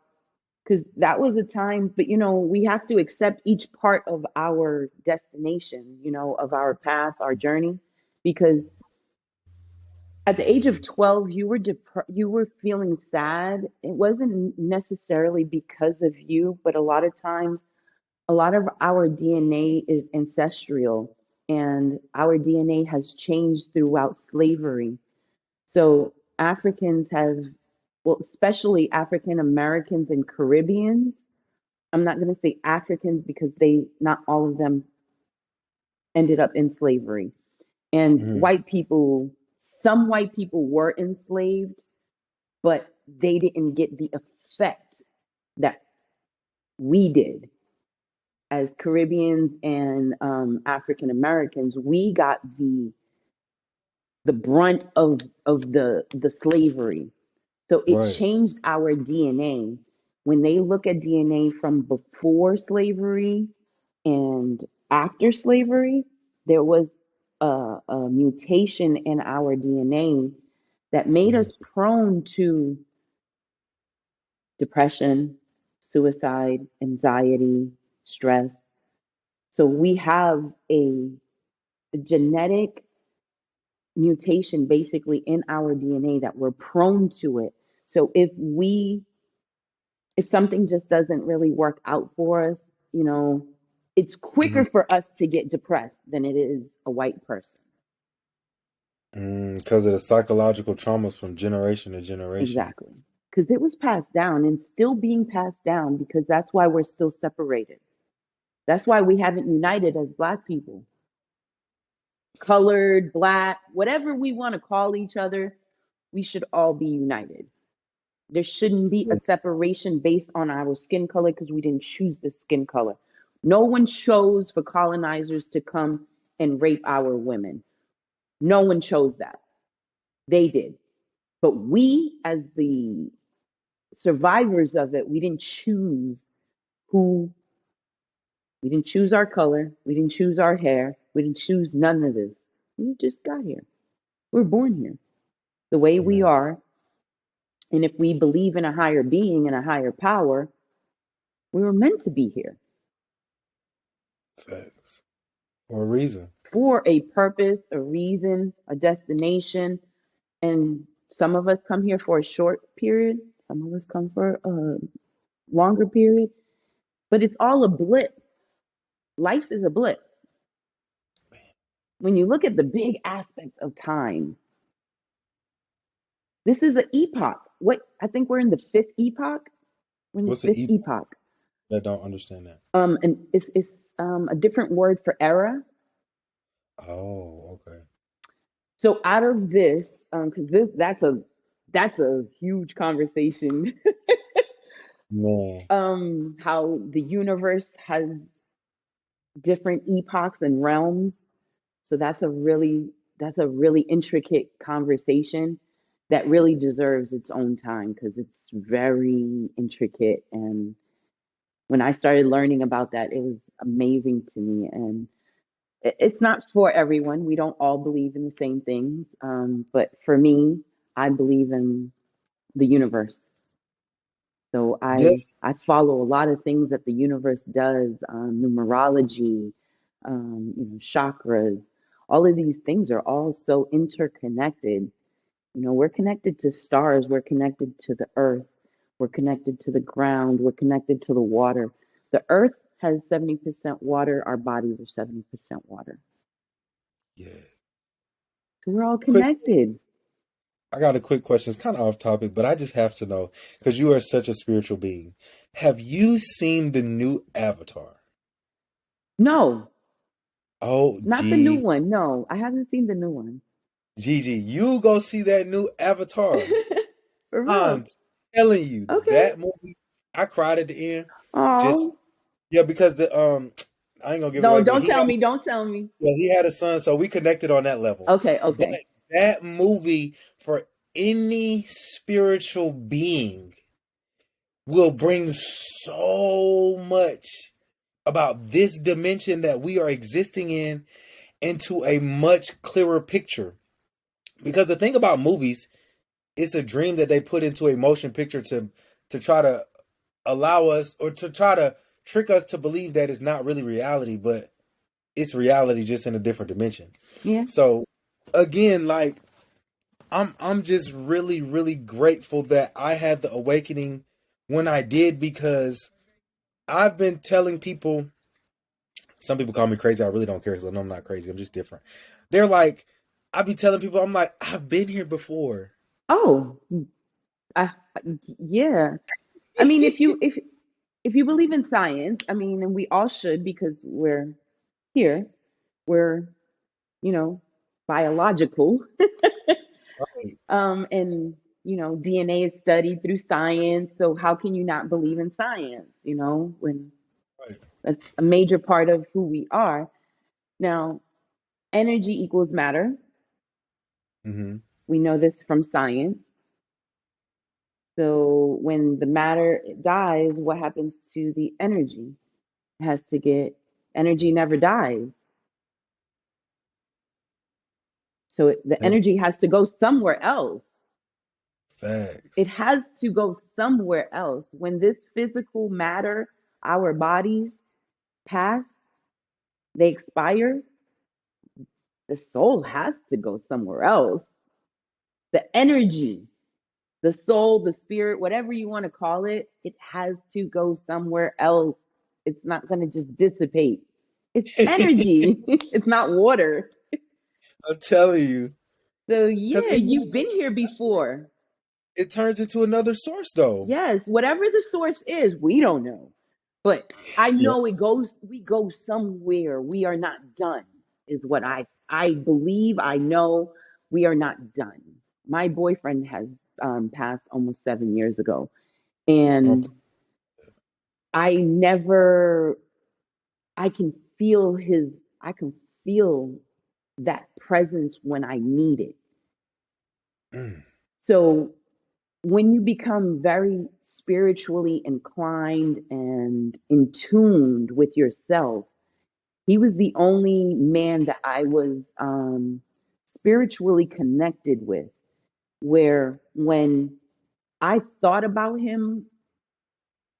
because that was a time, but we have to accept each part of our destination, of our path, our journey, because at the age of 12 you were feeling sad. It wasn't necessarily because of you, but a lot of times a lot of our DNA is ancestral, and our DNA has changed throughout slavery. So Africans have, well, especially African Americans and Caribbeans. I'm not going to say Africans because not all of them ended up in slavery. And Mm-hmm. some white people were enslaved, but they didn't get the effect that we did as Caribbeans and African Americans. We got the brunt of the slavery. So it Right. changed our DNA. When they look at DNA from before slavery and after slavery, there was a mutation in our DNA that made Mm-hmm. us prone to depression, suicide, anxiety, stress. So we have a genetic mutation basically in our DNA that we're prone to it. So if something just doesn't really work out for us, it's quicker for us to get depressed than it is a white person. Because of the psychological traumas from generation to generation. Exactly. Because it was passed down and still being passed down, because that's why we're still separated. That's why we haven't united as Black people. Colored, Black, whatever we want to call each other, we should all be united. There shouldn't be a separation based on our skin color, because we didn't choose the skin color. No one chose for colonizers to come and rape our women. No one chose that. They did. But we, as the survivors of it, who, we didn't choose our color. We didn't choose our hair. We didn't choose none of this. We just got here. We were born here the way we Man, are. And if we believe in a higher being and a higher power, we were meant to be here facts. For a reason. for a purpose, a reason, a destination. And some of us come here for a short period, some of us come for a longer period, but it's all a blip. Life is a blip. When you look at the big aspect of time, this is an epoch. What, I think we're in the fifth epoch. We're in the What's the fifth e? epoch. I don't understand that. And it's a different word for era. Oh, okay. So out of this, because that's a huge conversation. Man, How the universe has different epochs and realms. So that's a really intricate conversation that really deserves its own time, because it's very intricate. And when I started learning about that, it was amazing to me. And it's not for everyone. We don't all believe in the same things. But for me, I believe in the universe. So I yes. I follow a lot of things that the universe does, numerology, chakras. All of these things are all so interconnected. We're connected to stars, we're connected to the earth, we're connected to the ground, we're connected to the water. The earth has 70% water, our bodies are 70% water. Yeah. So we're all Quick. connected. I got a quick question. It's kind of off topic, but I just have to know because you are such a spiritual being. Have you seen the new Avatar? No, Oh, not the new one. No, I haven't seen the new one. Gigi, you go see that new Avatar. For real. I'm telling you, Okay. that movie, I cried at the end. Just Oh, yeah, because the I ain't gonna give it no, away, but don't tell me. Don't tell me. he had a son, so we connected on that level. Okay, But okay. that movie for any spiritual being will bring so much about this dimension that we are existing in into a much clearer picture. Because the thing about movies, it's a dream that they put into a motion picture to try to allow us, or to try to trick us to believe that it's not really reality, but it's reality just in a different dimension. Yeah. So again, like I'm just really, really grateful that I had the awakening when I did, because I've been telling people, some people call me crazy. I really don't care, because I know I'm not crazy. I'm just different. They're like, I be telling people, I'm like, I've been here before. Oh, I, yeah. I mean, if you believe in science, I mean, and we all should, because we're here, we're, you know, biological. Right. And DNA is studied through science. So how can you not believe in science, when Right. that's a major part of who we are. Now, energy equals matter. Mm-hmm. We know this from science. So when the matter dies, what happens to the energy? It has to get, energy never dies. So the Never. energy has to go somewhere else. It Facts. has to go somewhere else. When this physical matter, our bodies pass, they expire, the soul has to go somewhere else. The energy, the soul, the spirit, whatever you want to call it, it has to go somewhere else. It's not going to just dissipate. It's energy, it's not water. I'm telling you, So, because yeah, you've been here before. it turns into another source, though. Yes, whatever the source is, we don't know. But I Yeah. know we go somewhere. We are not done, is what I believe. I know we are not done. My boyfriend has passed almost 7 years ago. Um, And I never, I can feel I can feel that presence when I need it. mm, So when you become very spiritually inclined and in tuned with yourself, he was the only man that I was spiritually connected with, where when I thought about him,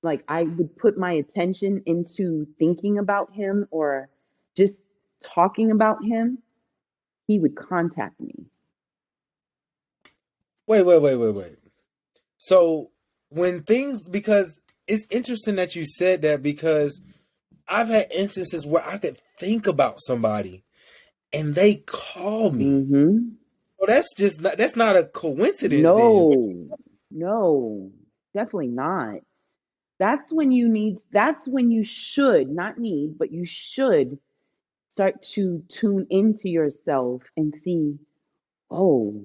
like I would put my attention into thinking about him or just talking about him, he would contact me. wait. So when things, because it's interesting that you said that, because I've had instances where I could think about somebody and they call me. Mm-hmm. Well, that's not a coincidence then. No, no, definitely not. That's when you should, not need, but you should start to tune into yourself and see, oh,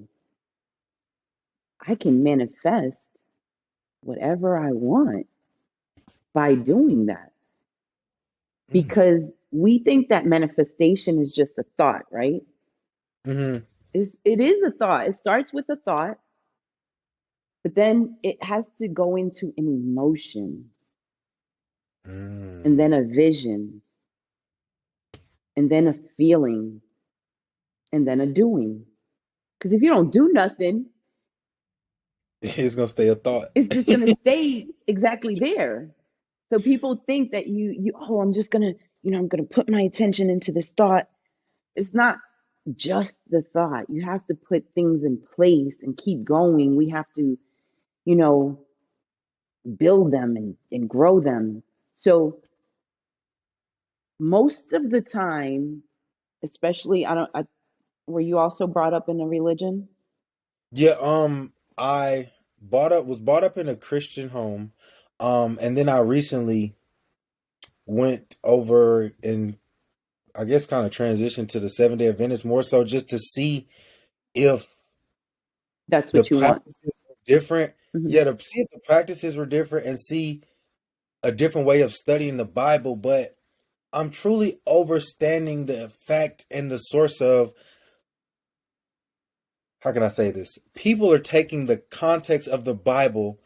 I can manifest whatever I want by doing that. Mm, Because we think that manifestation is just a thought, right? mm-hmm. It is a thought. It starts with a thought, but then it has to go into an emotion and Mm. then a vision and then a feeling and then a doing. Because if you don't do nothing, It's gonna stay a thought. it's just going to stay exactly there. So people think that oh, I'm just going to, I'm going to put my attention into this thought. It's not just the thought. You have to put things in place and keep going. We have to, you know, build them and grow them. So most of the time, especially, were you also brought up in a religion? Yeah, I was brought up in a Christian home. And then I recently went over and I guess kind of transitioned to the Seventh-day Adventist, more so just to see if That's the what you want. practices were different. Hmm. Yeah, to see if the practices were different and see a different way of studying the Bible. But I'm truly understanding the effect and the source of, how can I say this? People are taking the context of the Bible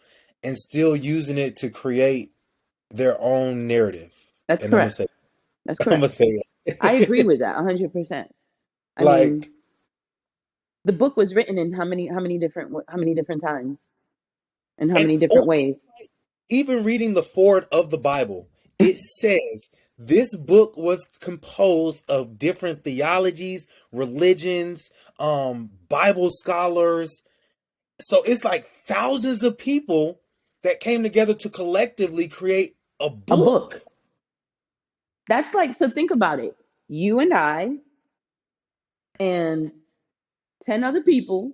and still using it to create their own narrative. That's And I'm gonna correct. say, That's I'm gonna correct. say I agree it. with that 100%. I mean, Like, the book was written in how many different times and how and many different or ways. even reading the forward of the Bible, it says this book was composed of different theologies, religions, Bible scholars. So it's like thousands of people that came together to collectively create a A book. book. That's like, so think about it. You and I and 10 other people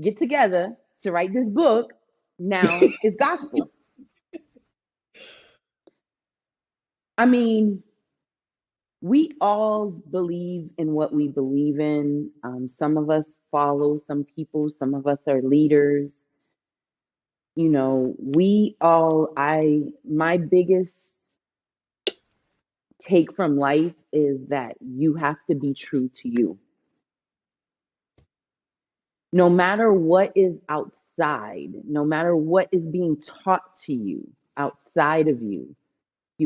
get together to write this book. Now it's gospel. I mean, we all believe in what we believe in. Some of us follow some people, some of us are leaders. You know, my biggest take from life is that you have to be true to you. No matter what is outside, no matter what is being taught to you outside of you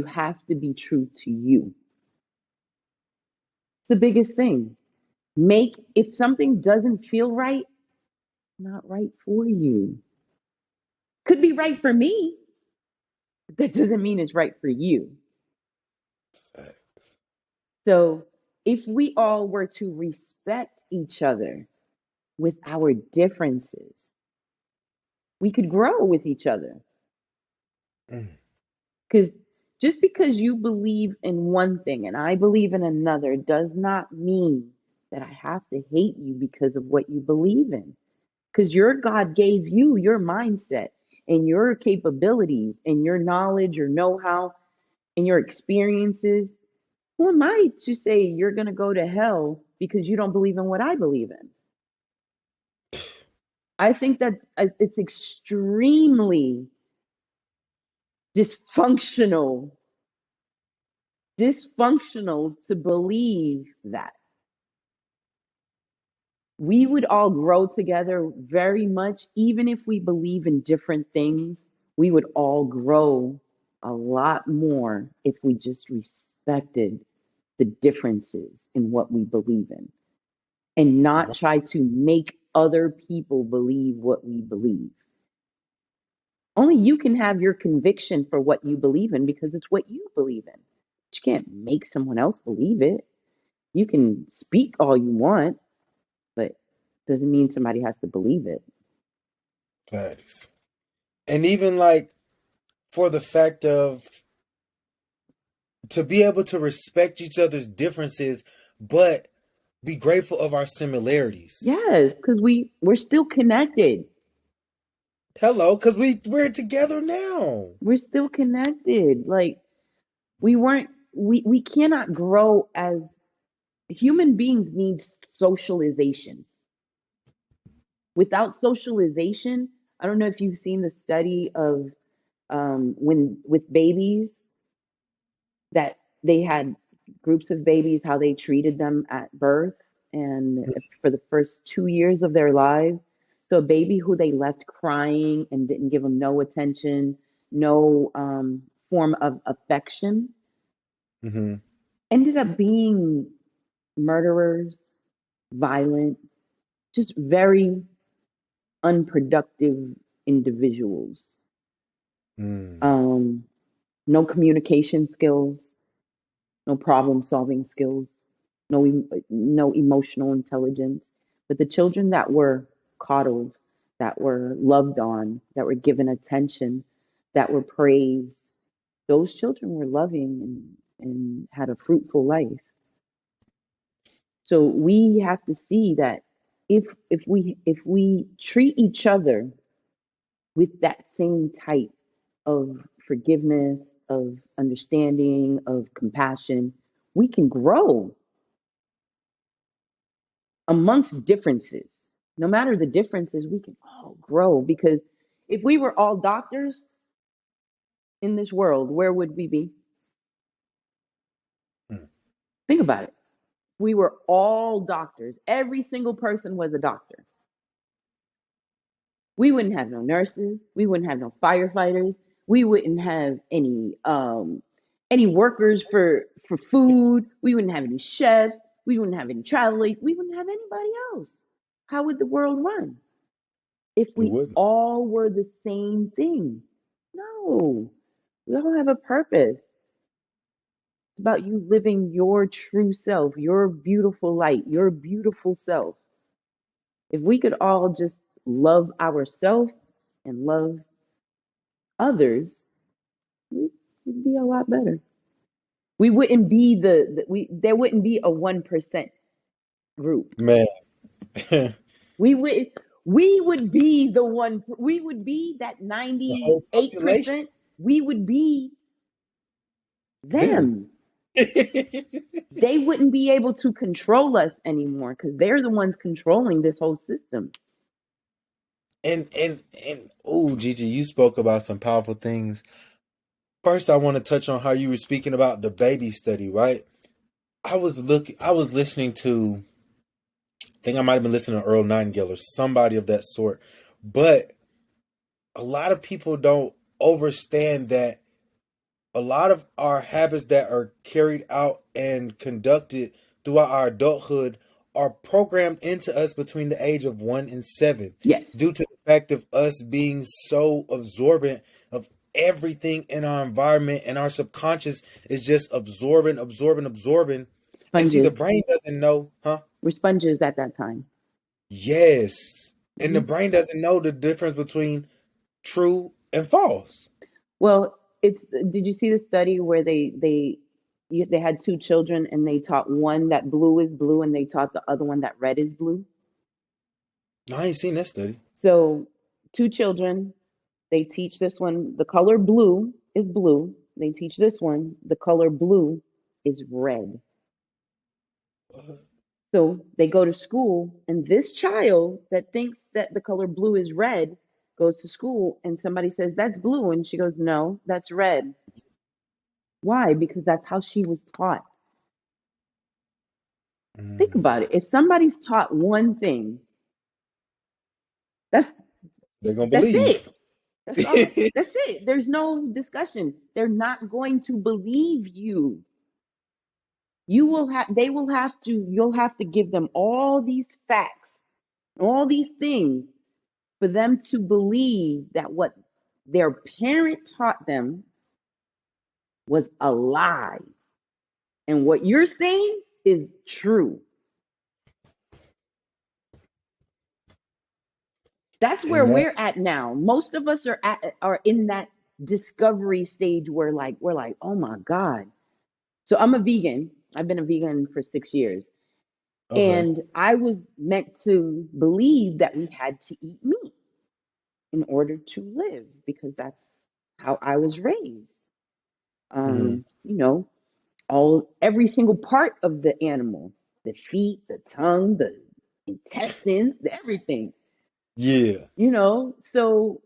have to be true to you. It's the biggest thing. If something doesn't feel right, it's not right for you. Could be right for me, but that doesn't mean it's right for you. So if we all were to respect each other with our differences, we could grow with each other. Mm. Because just because you believe in one thing and I believe in another does not mean that I have to hate you because of what you believe in. Because your God gave you your mindset and your capabilities and your knowledge, your know how, and your experiences. Who am I to say you're going to go to hell because you don't believe in what I believe in? I think that it's extremely dysfunctional to believe that we would all grow together very much, even if we believe in different things. We would all grow a lot more if we just respected the differences in what we believe in and not try to make other people believe what we believe. Only you can have your conviction for what you believe in because it's what you believe in. But you can't make someone else believe it. You can speak all you want, but doesn't mean somebody has to believe it. Facts. And even like for the fact of to be able to respect each other's differences, but be grateful of our similarities. Yes, because we're still connected. Hello, because we're together now. We're still connected. Like we weren't we cannot grow as human beings need socialization. Without socialization, I don't know if you've seen the study of when with babies that they had groups of babies, how they treated them at birth and for the first 2 years of their lives. So a baby who they left crying and didn't give them no attention, no form of affection, Mm-hmm. ended up being murderers, violent, just very unproductive individuals. Mm. Um, no communication skills, no problem solving skills, no emotional intelligence. But the children that were coddled, that were loved on, that were given attention, that were praised, those children were loving and had a fruitful life. So we have to see that if we treat each other with that same type of forgiveness, of understanding, of compassion, we can grow amongst differences. No matter the differences, we can all grow because if we were all doctors in this world, where would we be? Mm. Think about it. We were all doctors. Every single person was a doctor. We wouldn't have no nurses. We wouldn't have no firefighters. We wouldn't have any workers for food. We wouldn't have any chefs. We wouldn't have any travel agents. We wouldn't have anybody else. How would the world run if It we wouldn't. all were the same thing? No, we all have a purpose. It's about you living your true self, your beautiful light, your beautiful self. If we could all just love ourselves and love others, we'd be a lot better. We wouldn't be there wouldn't be a 1% group. Man. We would we would be we would be that The whole population, 98%. We would be them. them. They wouldn't be able to control us anymore because they're the ones controlling this whole system. And oh, Gigi, you spoke about some powerful things. First, I want to touch on how you were speaking about the baby study, right? I was listening to, I think I might have been listening to Earl Nightingale or somebody of that sort. But a lot of people don't understand that a lot of our habits that are carried out and conducted throughout our adulthood are programmed into us between the age of 1 and 7, Yes. due to the fact of us being so absorbent of everything in our environment, and our subconscious is just absorbing. And see, the Sponges. brain doesn't know, huh? We're sponges at that time. Yes. And the Mhm. brain doesn't know the difference between true and false. Well, did you see the study where they had two children and they taught one that blue is blue and they taught the other one that red is blue? No, I ain't seen that study. So, two children, they teach this one the color blue is blue. They teach this one the color blue is red. So they go to school, and this child that thinks that the color blue is red goes to school, and somebody says, "That's blue." And she goes, "No, that's red." Why? Because that's how she was taught. Think about it. If somebody's taught one thing, that's They're gonna that's believe. it. That's all. That's it. There's no discussion. They're not going to believe you. You will have. They will have to. You'll have to give them all these facts, all these things, for them to believe that what their parent taught them was a lie. And what you're saying is true. That's where And that, we're at now. Most of us are in that discovery stage where we're like, "Oh my God." So I'm a vegan. I've been a vegan for 6 years. okay. And I was meant to believe that we had to eat meat in order to live because that's how I was raised. Hmm. You know, every single part of the animal, the feet, the tongue, the intestines, everything. Yeah. So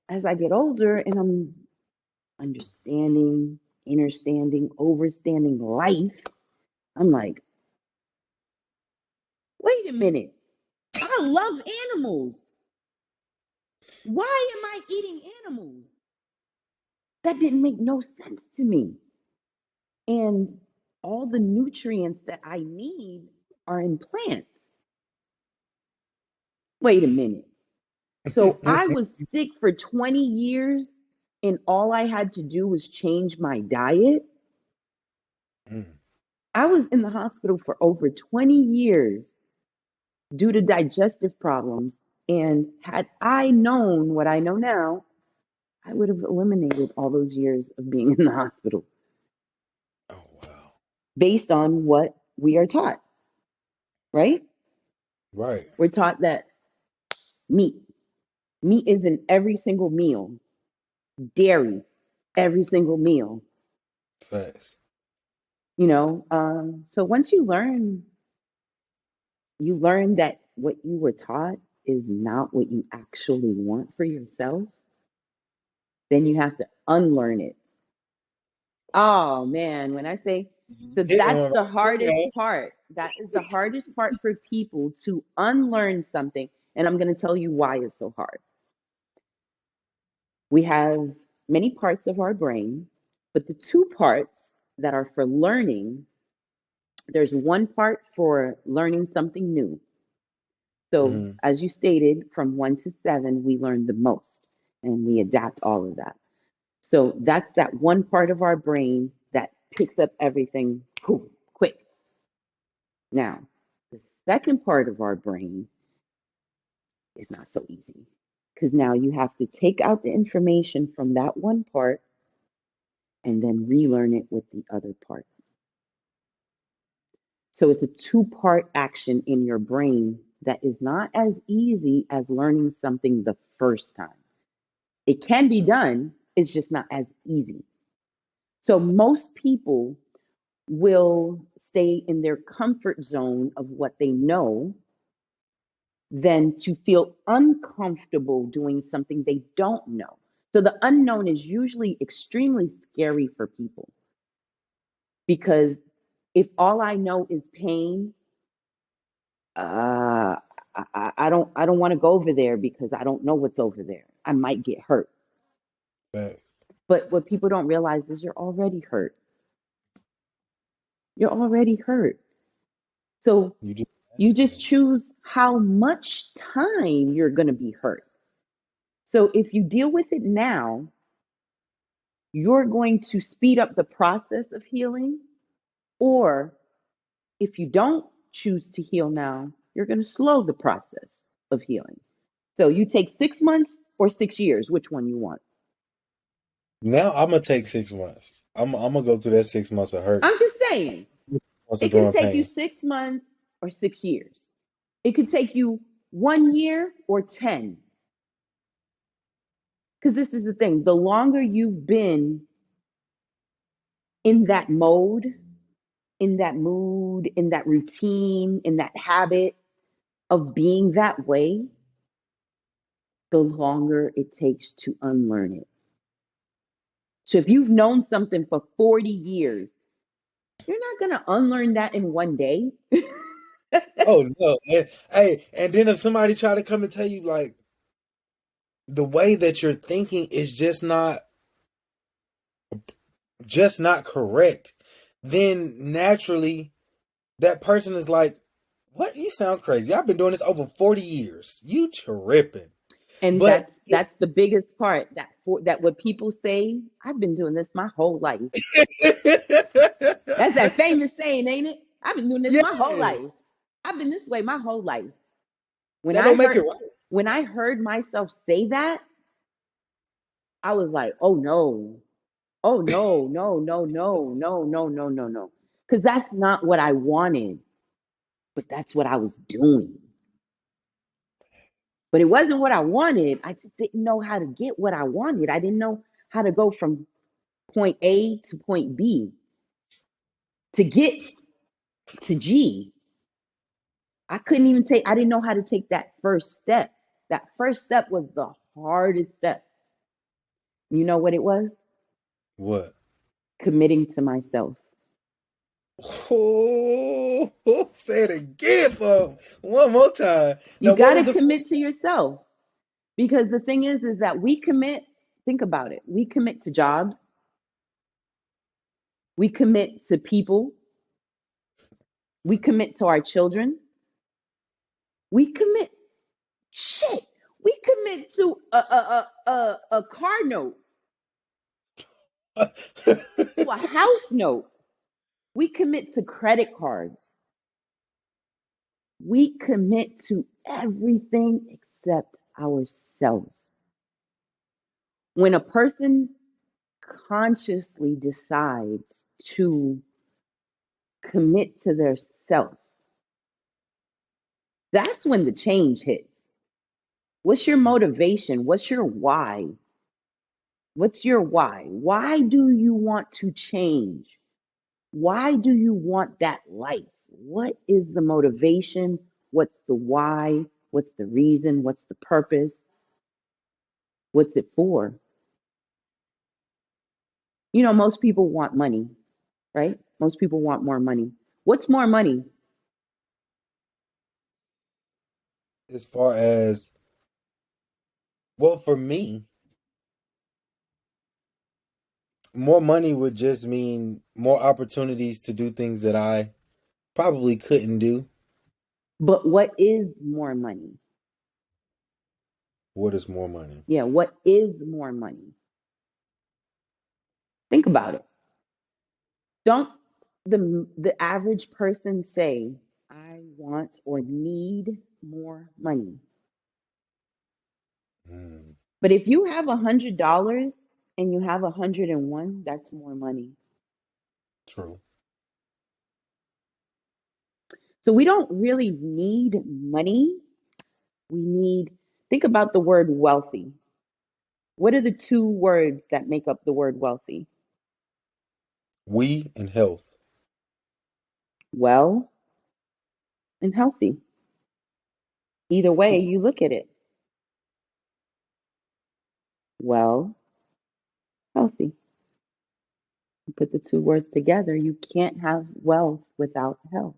as I get older and I'm understanding, understanding, overstanding life, I'm like, wait a minute. I love animals. Why am I eating animals? That didn't make no sense to me. And all the nutrients that I need are in plants. Wait a minute. So I was sick for 20 years and all I had to do was change my diet. I was in the hospital for over 20 years due to digestive problems. And had I known what I know now, I would have eliminated all those years of being in the hospital Oh wow. based on what we are taught, right? Right. We're taught that meat, meat is in every single meal, dairy, every single meal, Facts. So once you learn that what you were taught is not what you actually want for yourself, then you have to unlearn it. Oh man, when I say, so Hitting that's one the right hardest there. part. That is the hardest part for people to unlearn something. And I'm going to tell you why it's so hard. We have many parts of our brain, but the two parts that are for learning, there's one part for learning something new. So, Mm-hmm. as you stated, from 1 to 7, we learn the most and we adapt all of that. So, that's that one part of our brain that picks up everything quick. Now, the second part of our brain is not so easy because now you have to take out the information from that one part and then relearn it with the other part. So it's a two-part action in your brain that is not as easy as learning something the first time. It can be done, it's just not as easy. So most people will stay in their comfort zone of what they know than to feel uncomfortable doing something they don't know. So the unknown is usually extremely scary for people because if all I know is pain, uh, I don't want to go over there because I don't know what's over there. I might get hurt. But But what people don't realize is you're already hurt. You're already hurt. So you just you asked just me. choose how much time you're going to be hurt. So if you deal with it now, you're going to speed up the process of healing. Or if you don't choose to heal now, you're going to slow the process of healing. So you take 6 months or 6 years, which one you want? Now I'm gonna take 6 months. I'm gonna go through that 6 months of hurt, I'm just saying, months of it can growing take you pain. 6 months or 6 years. It could take you 1 year or 10. Because this is the thing, the longer you've been in that mode, in that mood, in that routine, in that habit of being that way, the longer it takes to unlearn it. So if you've known something for 40 years, you're not going to unlearn that in one day. Oh no! Hey, and then if somebody try to come and tell you like the way that you're thinking is just not correct, then naturally that person is like, "What? You sound crazy. I've been doing this over 40 years. You tripping." And But that's the biggest part that what people say, I've been doing this my whole life. That's that famous saying, ain't it? I've been doing this my whole yes, life. I've been this way my whole life. When that I don't make it heard right. when I heard myself say that, I was like, "Oh no. Oh no, no, no, no, no, no, no, no, no." Cuz that's not what I wanted, but that's what I was doing. But it wasn't what I wanted. I just didn't know how to get what I wanted. I didn't know how to go from point A to point B to get to G. I didn't know how to take that first step. That first step was the hardest step. You know what it was? What? Committing to myself. Oh, say it again for one more time. You Now, what got was to the commit first? to yourself because the thing is that we commit, think about it. We commit to jobs, we commit to people, we commit to our children, we commit shit. We commit to a car note, to a house note. We commit to credit cards. We commit to everything except ourselves. When a person consciously decides to commit to their self, that's when the change hits. What's your motivation? What's your why? What's your why? Why do you want to change? Why do you want that life? What is the motivation? What's the why? What's the reason? What's the purpose? What's it for? You know, most people want money, right? Most people want more money. What's more money? as far as, well, for me, more money would just mean more opportunities to do things that I probably couldn't do. But what is more money? What is more money? Yeah, what is more money? Think about it. Don't the average person say, I want or need more money. Mm, But if you have $100 and you have 101, that's more money. true. So we don't really need money. We need, think about the word wealthy. What are the two words that make up the word wealthy? We and health. Well and healthy. Either way you look at it. Well, healthy. You put the two words together, you can't have wealth without health.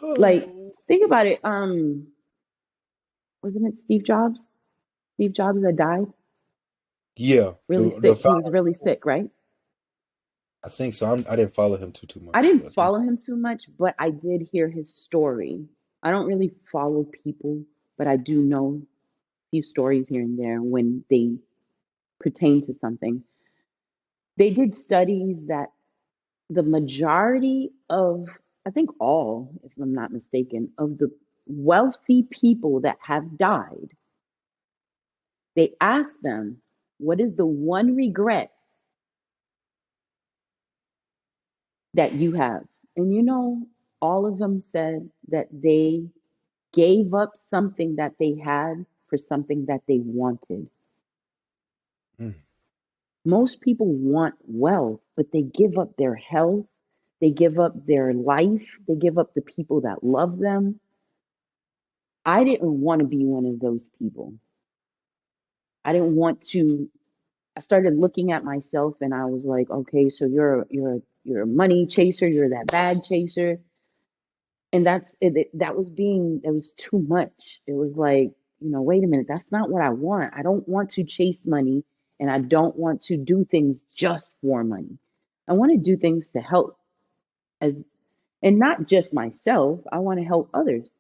Like, Oh. think about it. Wasn't it Steve Jobs? Steve Jobs that died? Yeah, Really the sick. He was really founder. sick, right? I think so. I didn't follow him too I much, but I didn't think. follow him too much, but I did hear his story. I don't really follow people, but I do know a few stories here and there when they pertain to something. They did studies that the majority of, I think all, if I'm not mistaken, of the wealthy people that have died, they asked them, what is the one regret that you have? And all of them said that they gave up something that they had for something that they wanted. Mm, Most people want wealth, but they give up their health, they give up their life, they give up the people that love them. I didn't want to be one of those people. I didn't want to. I started looking at myself and I was like, okay, so you're a money chaser, you're that bag chaser. And that was being, it was too much. It was like, wait a minute, that's not what I want. I don't want to chase money and I don't want to do things just for money. I want to do things to help as and not just myself. I want to help others.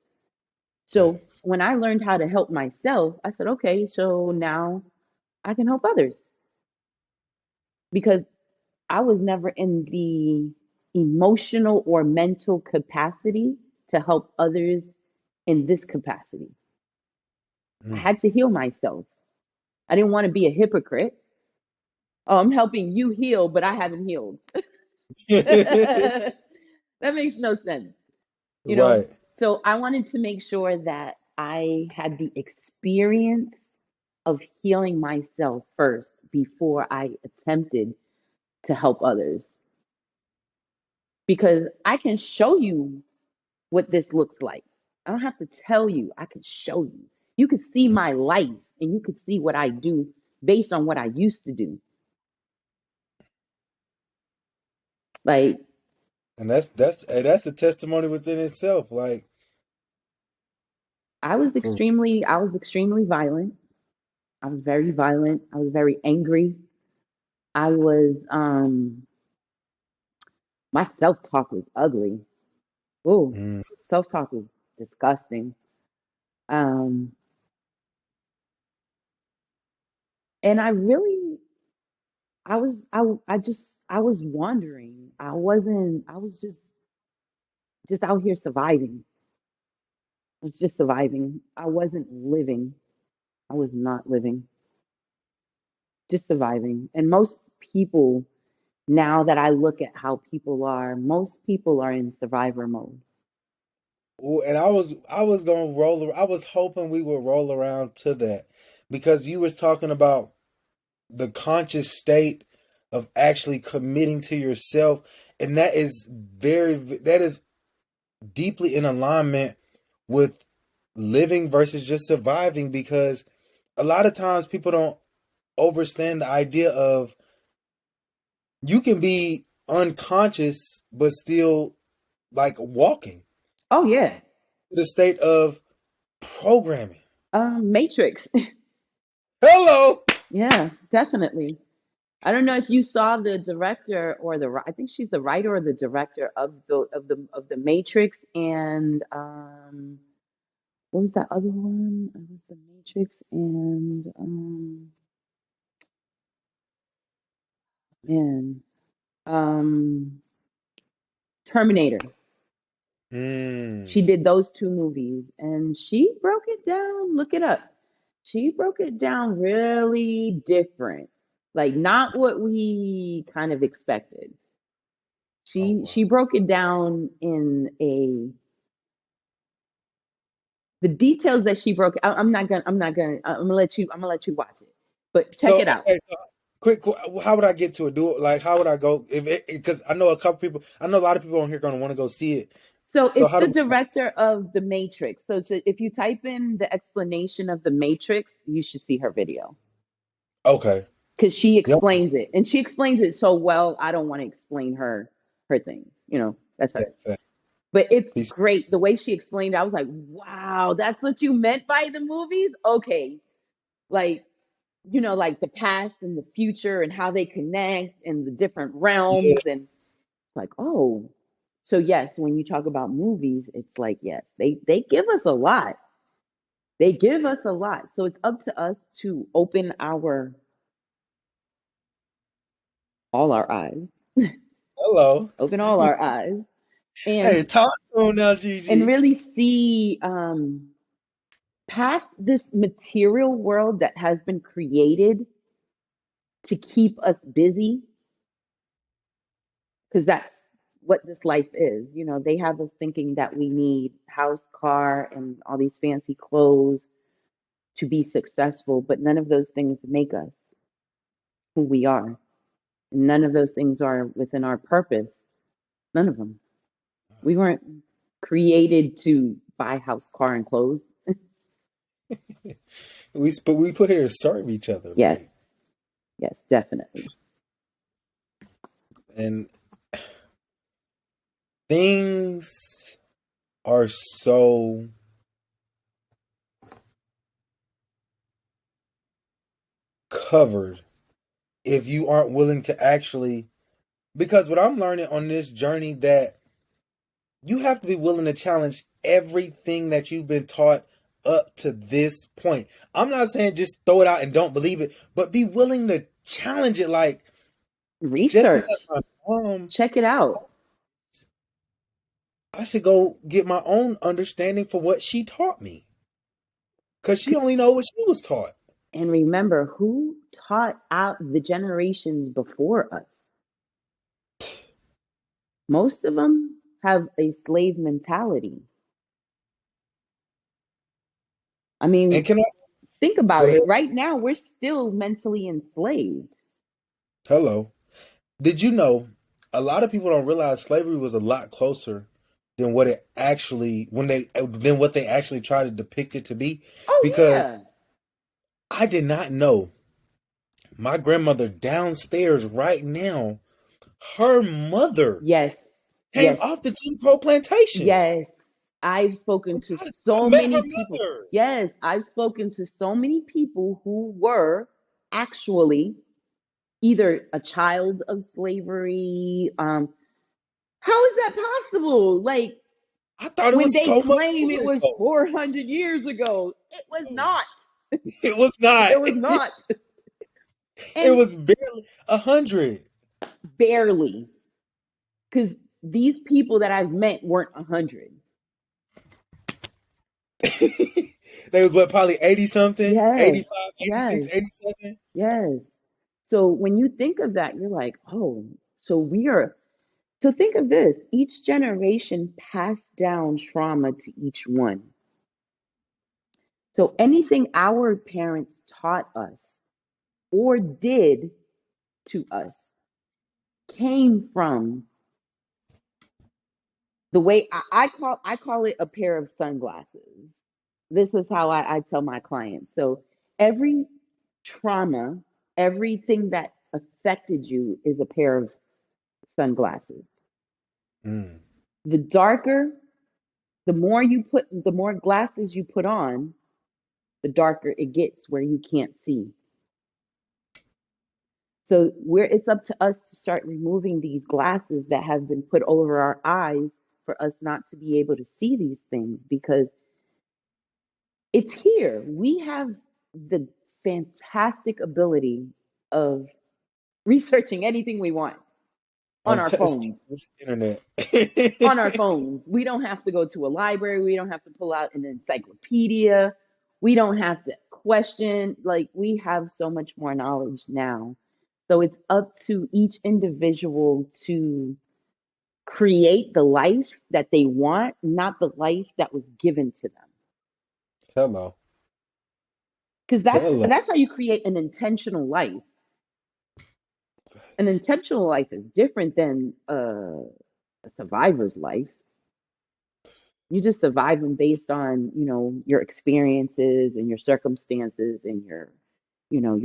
So thanks. when I learned how to help myself, I said, okay, so now I can help others because I was never in the emotional or mental capacity to help others in this capacity. I Mm. had to heal myself. I didn't want to be a hypocrite. Oh, I'm helping you heal, but I haven't healed. That makes no sense, you know? Right. So I wanted to make sure that I had the experience of healing myself first before I attempted to help others. Because I can show you what this looks like. I don't have to tell you, I can show you. You could see my life and you could see what I do based on what I used to do. Like And that's a testimony within itself. Like, for I was extremely violent. I was very violent. I was very angry. I was my self-talk was ugly. Oh, mm, self-talk was disgusting. Um and I really I was wandering. I was just out here surviving. I was just surviving. I wasn't living. I was not living. Just surviving. And most people, now that I look at how people are, most people are in survivor mode. ooh, and I was gonna I was hoping we would roll around to that because you was talking about the conscious state of actually committing to yourself, and that is deeply in alignment with living versus just surviving, because a lot of times people don't understand the idea of you can be unconscious but still like walking, Oh yeah. the state of programming. Matrix. Hello. Yeah, definitely. I don't know if you saw the director or I think she's the writer or the director of the Matrix and what was that other one? It was the Matrix and man um Terminator. She Mm. did those two movies and she broke it down. Look it up. She broke it down really different. Like not what we kind of expected. Oh She wow. broke it down in a the details that she broke. I'm gonna let you watch it. But check So it out. okay, so quick, how would I get to it? Do it like how would I go? If it because I know a couple people, I know a lot of people on here gonna want to go see it. So So it's how the do we? director of The Matrix. So if you type in the explanation of The Matrix, you should see her video Okay. because she Yep. explains it, and she explains it so well. I don't want to explain her thing. You know, that's Yeah. her. But it's Peace. great the way she explained it. I was like, wow, that's what you meant by the movies. Okay, like like the past and the future and how they connect and the different Yeah. realms and like, oh, so yes, when you talk about movies, it's like, yes, they give us a lot. They give us a lot. So it's up to us to open our all our eyes, Hello. open all our eyes Hey, and talk to him now, Gigi. really see past this material world that has been created to keep us busy because that's what this life is. They have us thinking that we need house, car, and all these fancy clothes to be successful, but none of those things make us who we are. And none of those things are within our purpose. None of them. We weren't created to buy house, car, and clothes. We put here to serve each other, Yes, like, yes, definitely. and things are so covered if you aren't willing to actually. Because what I'm learning on this journey that you have to be willing to challenge everything that you've been taught up to this point. I'm not saying just throw it out and don't believe it, but be willing to challenge it. Like just because Research. my mom, Check it out. I should go get my own understanding for what she taught me. Cause she only know what she was taught. And remember who taught out the generations before us. Most of them have a slave mentality. I And mean, can I think go about it. ahead? Right now, we're still mentally enslaved. Hello. Did you know a lot of people don't realize slavery was a lot closer than what it actually than what they actually try to depict it to be? Oh, Because yeah. I did not know my grandmother downstairs right now, her mother Yes. came Yes. off the Jim Crow plantation. Yes. I've spoken to I so met her many people. mother. Yes. I've spoken to so many people who were actually either a child of slavery. How is that possible? Like, I thought it when was they so much claim it more was ago. 400 years ago, it was not. It was not. It was not. It And was barely 100. barely, because these people that I've met weren't 100. They was what, probably 80 something, Yes, 85, 86, yes, 87. yes. So when you think of that, you're like, oh, so we are. So think of this, each generation passed down trauma to each one. So anything our parents taught us or did to us came from the way I call it a pair of sunglasses. This is how I tell my clients. So every trauma, everything that affected you is a pair of sunglasses. Mm. The darker, the more glasses you put on, the darker it gets where you can't see. So it's up to us to start removing these glasses that have been put over our eyes for us not to be able to see these things, because it's here. We have the fantastic ability of researching anything we want on our phones. Internet. On our phones. We don't have to go to a library. We don't have to pull out an encyclopedia. We don't have to question. Like, we have so much more knowledge now. So it's up to each individual to create the life that they want, not the life that was given to them. Hello. Because that's how you create an intentional life. An intentional life is different than a survivor's life. You just surviving based on, your experiences and your circumstances and your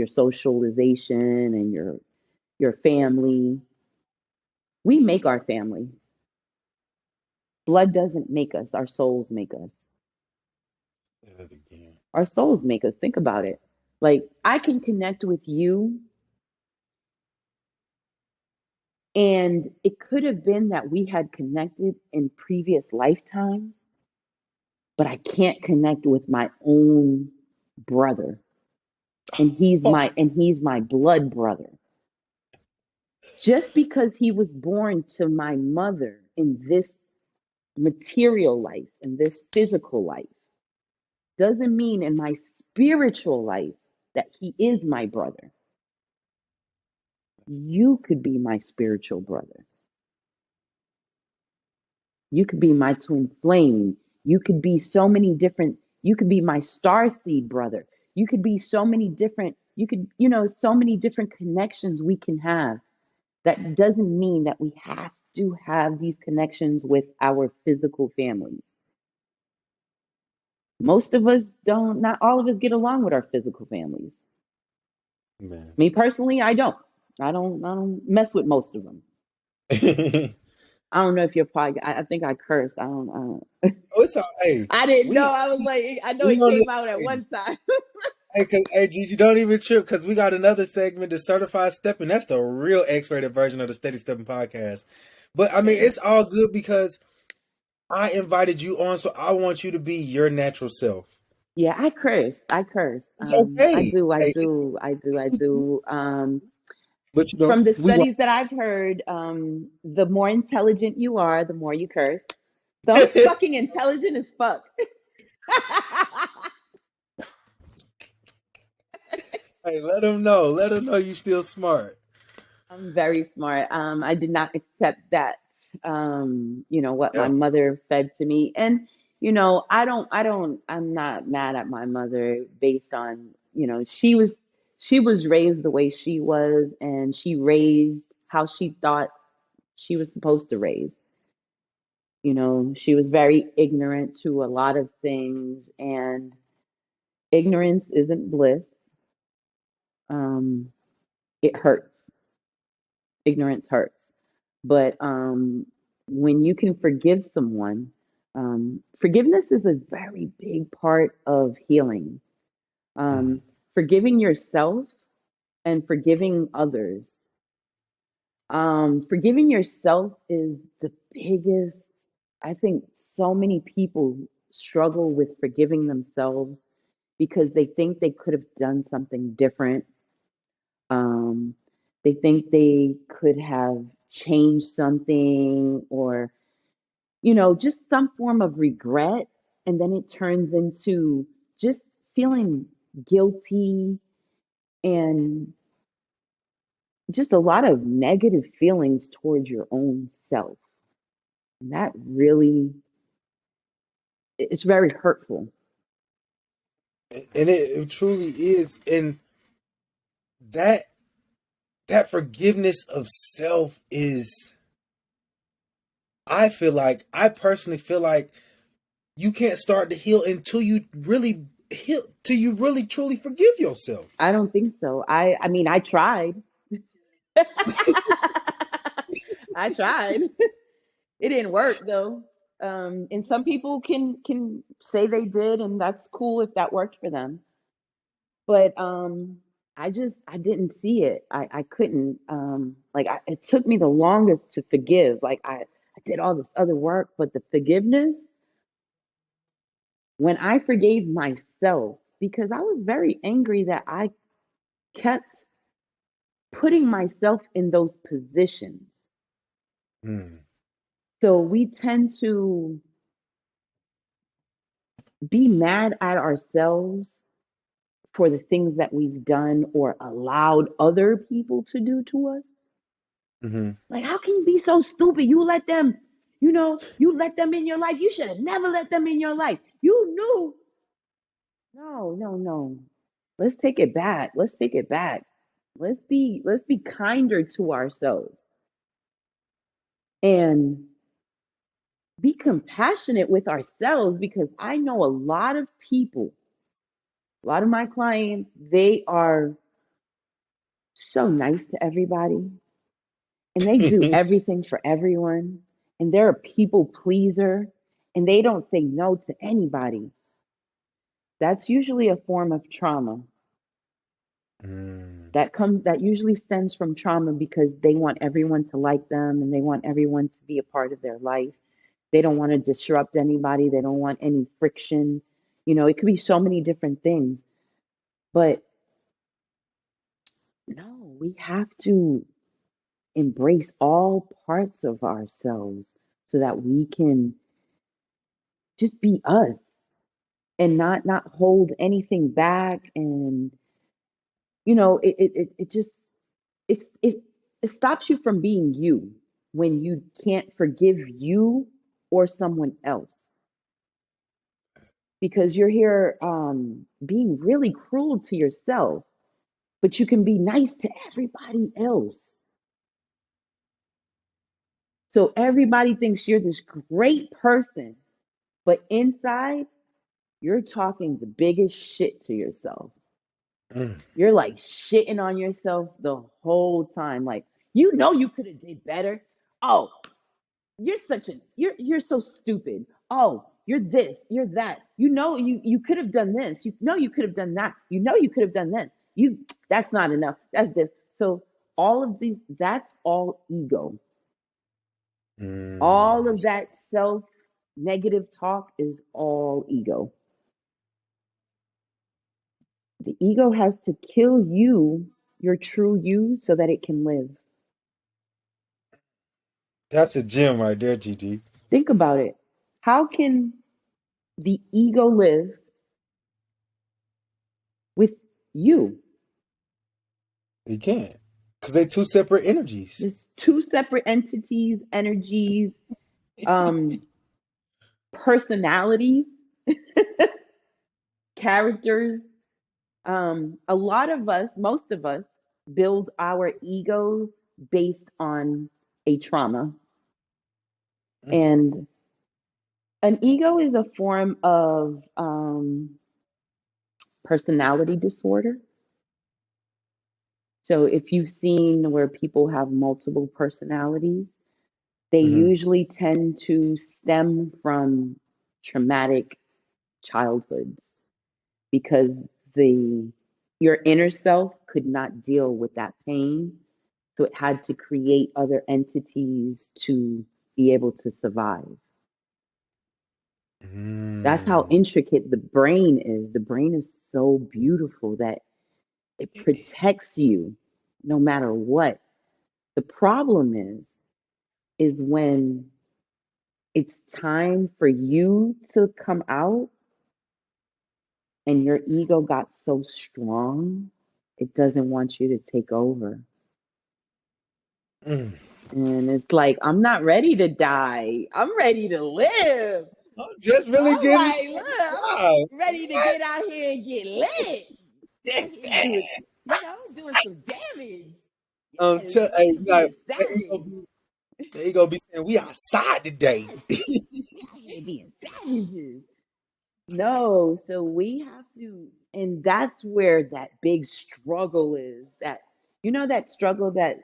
socialization and your family. We make our family. Blood doesn't make us. Our souls make us. Say that again. Our souls make us. Think about it. Like, I can connect with you, and it could have been that we had connected in previous lifetimes, but I can't connect with my own brother. And he's my blood brother. Just because he was born to my mother in this material life, in this physical life, doesn't mean in my spiritual life that he is my brother. You could be my spiritual brother. You could be my twin flame. You could be so many different, you could be my starseed brother. You could be so many different, so many different connections we can have. That doesn't mean that we have to have these connections with our physical families. Most of us don't, not all of us get along with our physical families. Man. Me personally, I don't. I don't mess with most of them. I don't know if you're probably, I think I cursed. I don't know. Oh, it's all, hey. I didn't know. I was like, I know it came out at one time. Hey, Gigi, don't even trip, because we got another segment, the Certified Stepping. That's the real X-rated version of the Steady.Stepping.Podcast. But, I mean, it's all good because I invited you on, so I want you to be your natural self. Yeah, I cursed. It's okay. I do. But from the studies that I've heard, the more intelligent you are, the more you curse. So I'm fucking intelligent as fuck. Hey, let them know. Let them know you still smart. I'm very smart. I did not accept that, what my mother fed to me. And, I'm not mad at my mother based on, she was raised the way she was, and she raised how she thought she was supposed to raise. She was very ignorant to a lot of things, and ignorance isn't bliss. It hurts. Ignorance hurts. But when you can forgive someone, forgiveness is a very big part of healing. Forgiving yourself and forgiving others. Forgiving yourself is the biggest. I think so many people struggle with forgiving themselves because they think they could have done something different. They think they could have changed something, or, just some form of regret. And then it turns into just feeling guilty and just a lot of negative feelings towards your own self. And that really, it's very hurtful. And it truly is. And that forgiveness of self is, I personally feel like you can't start to heal until you really heal, till you really truly forgive yourself. I don't think so. I mean, I tried. I tried. It didn't work though. And some people can say they did, and that's cool if that worked for them. But I didn't see it. I couldn't it took me the longest to forgive. I did all this other work, but the forgiveness, when I forgave myself, because I was very angry that I kept putting myself in those positions. Mm. So we tend to be mad at ourselves for the things that we've done or allowed other people to do to us. Mm-hmm. Like, how can you be so stupid? You let them, you let them in your life. You should have never let them in your life. You knew. No, no, no. Let's take it back. Let's take it back. Let's be kinder to ourselves and be compassionate with ourselves, because I know a lot of people, a lot of my clients, they are so nice to everybody and they do everything for everyone, and they're a people pleaser and they don't say no to anybody. That's usually a form of trauma. Mm. That usually stems from trauma, because they want everyone to like them and they want everyone to be a part of their life. They don't want to disrupt anybody. They don't want any friction. It could be so many different things. But no, we have to embrace all parts of ourselves so that we can just be us and not hold anything back. And it just it's it stops you from being you when you can't forgive you or someone else, because you're here being really cruel to yourself, but you can be nice to everybody else. So everybody thinks you're this great person, but inside you're talking the biggest shit to yourself. Mm. You're like shitting on yourself the whole time. Like, you could have did better. Oh, you're so stupid. Oh, you're this, you're that. You could have done this. You could have done that. You could have done that. That's not enough. That's this. So all of these, that's all ego. All Mm. of that self negative talk is all ego. The ego has to kill you, your true you, so that it can live. That's a gem right there, GG. Think about it. How can the ego live with you? You can't. Because they two separate energies. There's two separate entities, energies, um, personalities, characters. A lot of us, most of us, build our egos based on a trauma. Mm. And an ego is a form of personality disorder. So if you've seen where people have multiple personalities, they Mm-hmm. usually tend to stem from traumatic childhoods, because the your inner self could not deal with that pain, so it had to create other entities to be able to survive. That's how Mm. intricate the brain is. The brain is so beautiful that it protects you no matter what. The problem is when it's time for you to come out and your ego got so strong, it doesn't want you to take over. Mm. And it's like, I'm not ready to die. I'm ready to live. I'm just really All getting right, look, started. Wow. I'm ready to get out here and get lit. Out here doing, doing some damage. Yes, ready Hey, to be like, a the ego savage. be, the ego be saying, we outside today. Yes, we out here being savages. No, so we have to, and that's where that big struggle is. That struggle that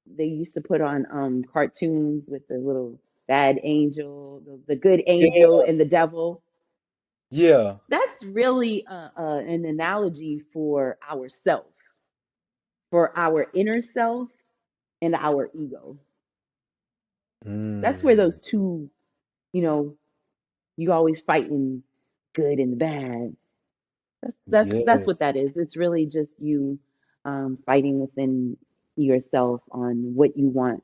they used to put on cartoons with the little bad angel, the good Yeah. angel, and the devil. Yeah. That's really an analogy for ourself, for our inner self and our ego. That's where Mm. those two, you know, you always fighting good and bad. That's what Yes. that is. It's really just you fighting within yourself on what you want,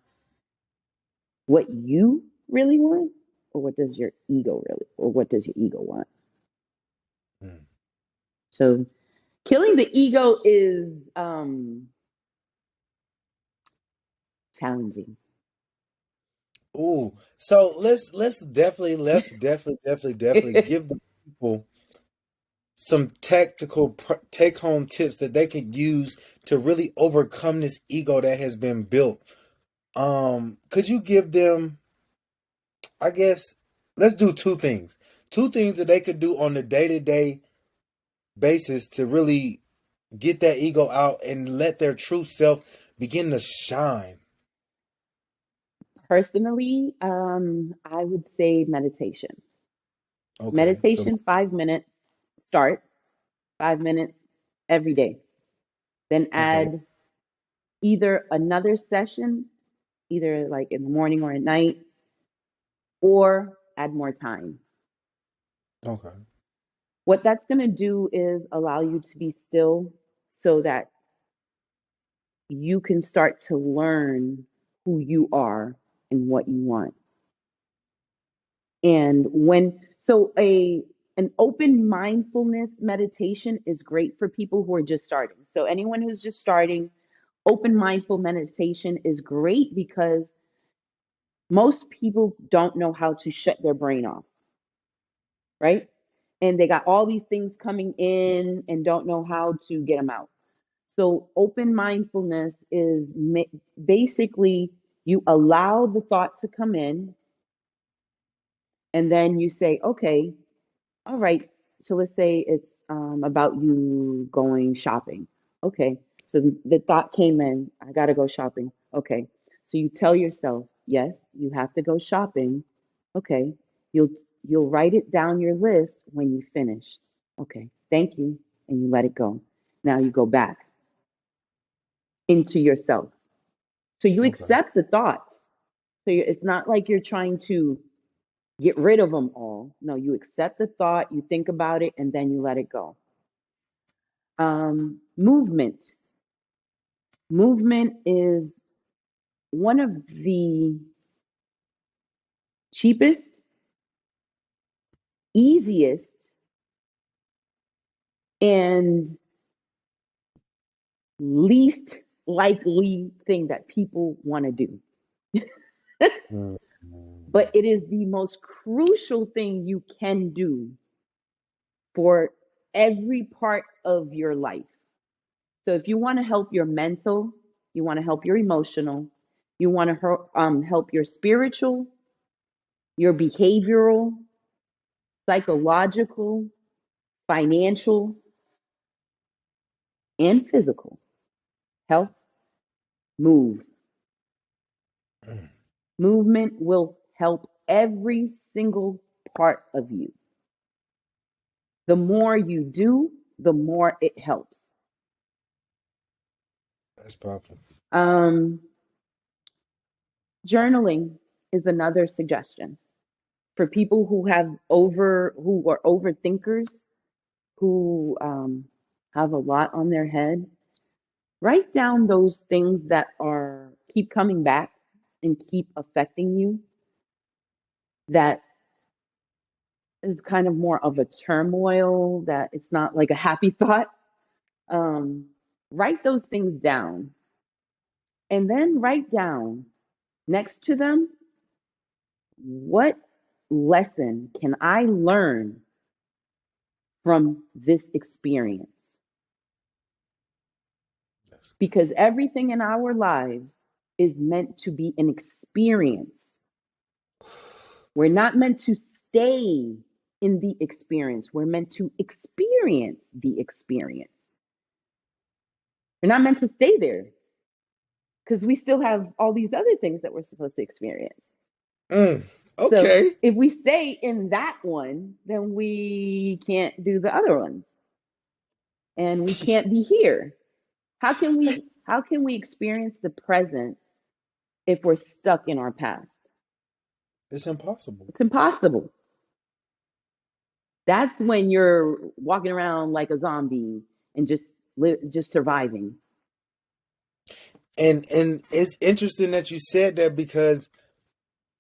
what you really want, or what does your ego really, or what does your ego want. Mm. So killing the ego is challenging. Ooh. So let's definitely give the people some tactical take home tips that they could use to really overcome this ego that has been built. Could you give them, I guess, let's do two things. Two things that they could do on a day-to-day basis to really get that ego out and let their true self begin to shine. Personally, I would say meditation. Okay. So Meditation, 5 minutes, start 5 minutes every day. Then okay. add either another session, either like in the morning or at night, or add more time. Okay. What that's going to do is allow you to be still so that you can start to learn who you are and what you want. And when so a an open mindfulness meditation is great for people who are just starting. So anyone who's just starting, open mindful meditation is great because most people don't know how to shut their brain off, right? And they got all these things coming in and don't know how to get them out. So open mindfulness is basically you allow the thought to come in and then you say, okay, all right. So let's say it's about you going shopping. Okay. So the thought came in, I got to go shopping. Okay. So you tell yourself, yes, you have to go shopping. Okay. You'll you'll write it down your list when you finish. Okay. Thank you. And you let it go. Now you go back into yourself. So you Okay. accept the thoughts. So it's not like you're trying to get rid of them all. No, you accept the thought, you think about it, and then you let it go. Movement. Movement is one of the cheapest, easiest, and least likely thing that people want to do. Mm. But it is the most crucial thing you can do for every part of your life. So if you want to help your mental, you want to help your emotional, you want to help your spiritual, your behavioral, psychological, financial, and physical health, move. Mm. Movement will help every single part of you. The more you do, the more it helps. That's powerful. Um, Journaling is another suggestion for people who are overthinkers, who have a lot on their head. Write down those things that are keep coming back and keep affecting you. That is kind of more of a turmoil. That it's not like a happy thought. Um, Write those things down, and then write down next to them, what lesson can I learn from this experience? That's Because everything in our lives is meant to be an experience. We're not meant to stay in the experience. We're meant to experience the experience. We're not meant to stay there because we still have all these other things that we're supposed to experience. Mm, So okay. if we stay in that one, then we can't do the other ones, and we can't be here. How can we experience the present if we're stuck in our past? It's impossible. It's impossible. That's when you're walking around like a zombie and just surviving. And it's interesting that you said that, because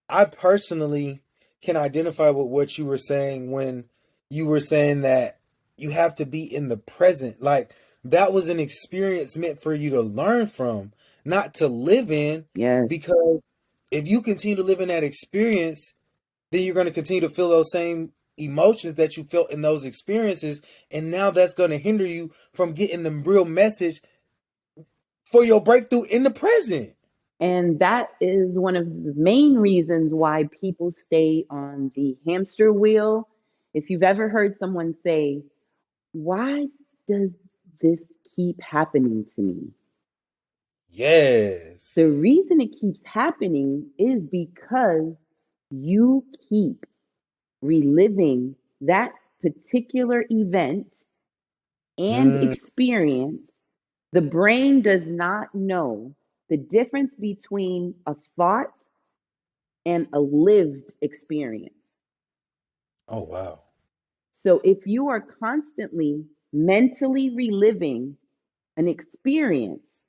I personally can identify with what you were saying when you were saying that you have to be in the present. Like, that was an experience meant for you to learn from, not to live in. Yes. Because if you continue to live in that experience, then you're going to continue to feel those same emotions that you felt in those experiences. And now that's going to hinder you from getting the real message for your breakthrough in the present. And that is one of the main reasons why people stay on the hamster wheel. If you've ever heard someone say, "Why does this keep happening to me?" Yes. The reason it keeps happening is because you keep reliving that particular event and Mm. experience. The brain does not know the difference between a thought and a lived experience. Oh, wow. So if you are constantly mentally reliving an experience,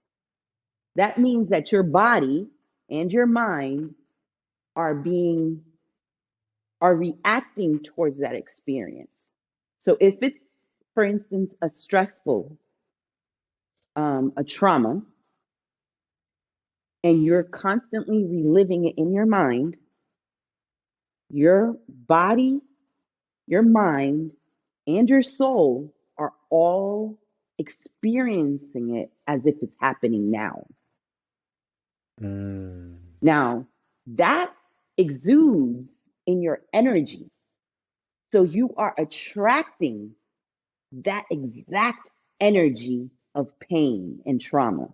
that means that your body and your mind are being are reacting towards that experience. So if it's, for instance, a stressful, a trauma, and you're constantly reliving it in your mind, your body, your mind, and your soul are all experiencing it as if it's happening now. Mm. Now, that exudes in your energy. So you are attracting that exact energy of pain and trauma.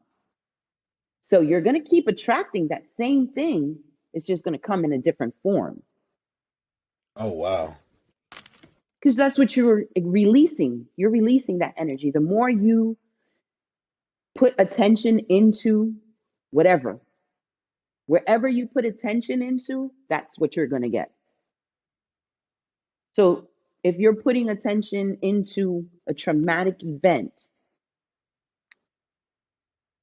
So you're going to keep attracting that same thing. It's just going to come in a different form, Oh, wow. because that's what you're releasing. You're releasing that energy. The more you put attention into whatever, wherever you put attention into, that's what you're going to get. So if you're putting attention into a traumatic event,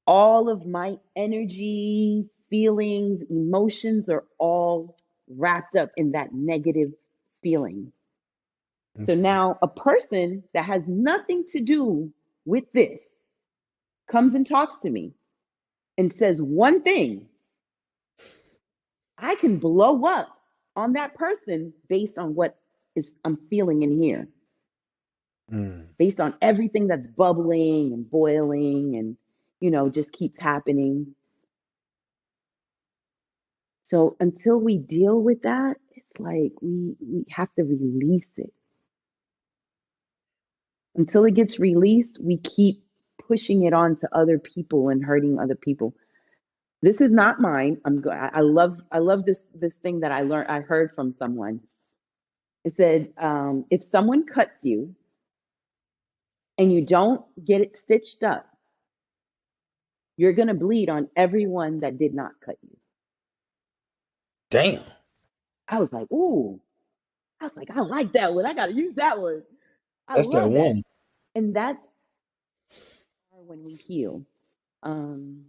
all of my energy, feelings, emotions are all wrapped up in that negative feeling. So Okay. now a person that has nothing to do with this comes and talks to me and says one thing, I can blow up on that person based on what is I'm feeling in here, Mm. based on everything that's bubbling and boiling and just keeps happening. So until we deal with that, it's like we have to release it. Until it gets released, we keep pushing it on to other people and hurting other people. This is not mine. I love this thing that I heard from someone. It said, if someone cuts you and you don't get it stitched up, you're gonna bleed on everyone that did not cut you. Damn. I was like, ooh. I was like, I like that one. I gotta use that one. I That's that love that. one. And that's when we heal. Um,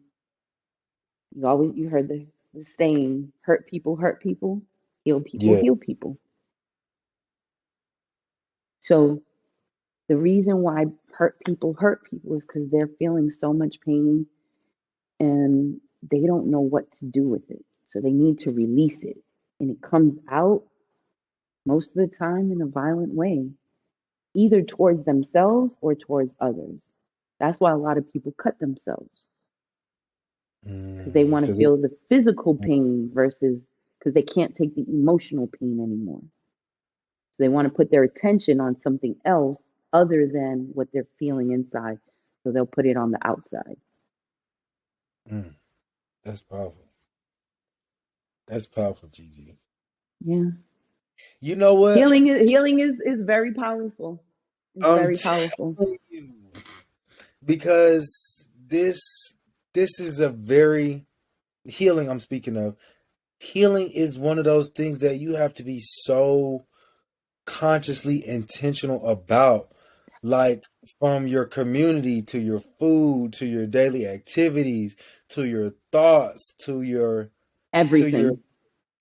you heard the saying, hurt people, Yeah. heal people. So the reason why hurt people is because they're feeling so much pain and they don't know what to do with it. So they need to release it. And it comes out most of the time in a violent way, either towards themselves or towards others. That's why a lot of people cut themselves, because they Mm. want to Because feel the physical pain versus because they can't take the emotional pain anymore. So they want to put their attention on something else other than what they're feeling inside. So they'll put it on the outside. that's powerful. That's powerful, Gigi. Yeah. You know what? Healing is very powerful. It's I'm very powerful. telling you, because this is a very healing. I'm speaking of healing is one of those things that you have to be so consciously intentional about, like from your community to your food to your daily activities to your thoughts to your Everything.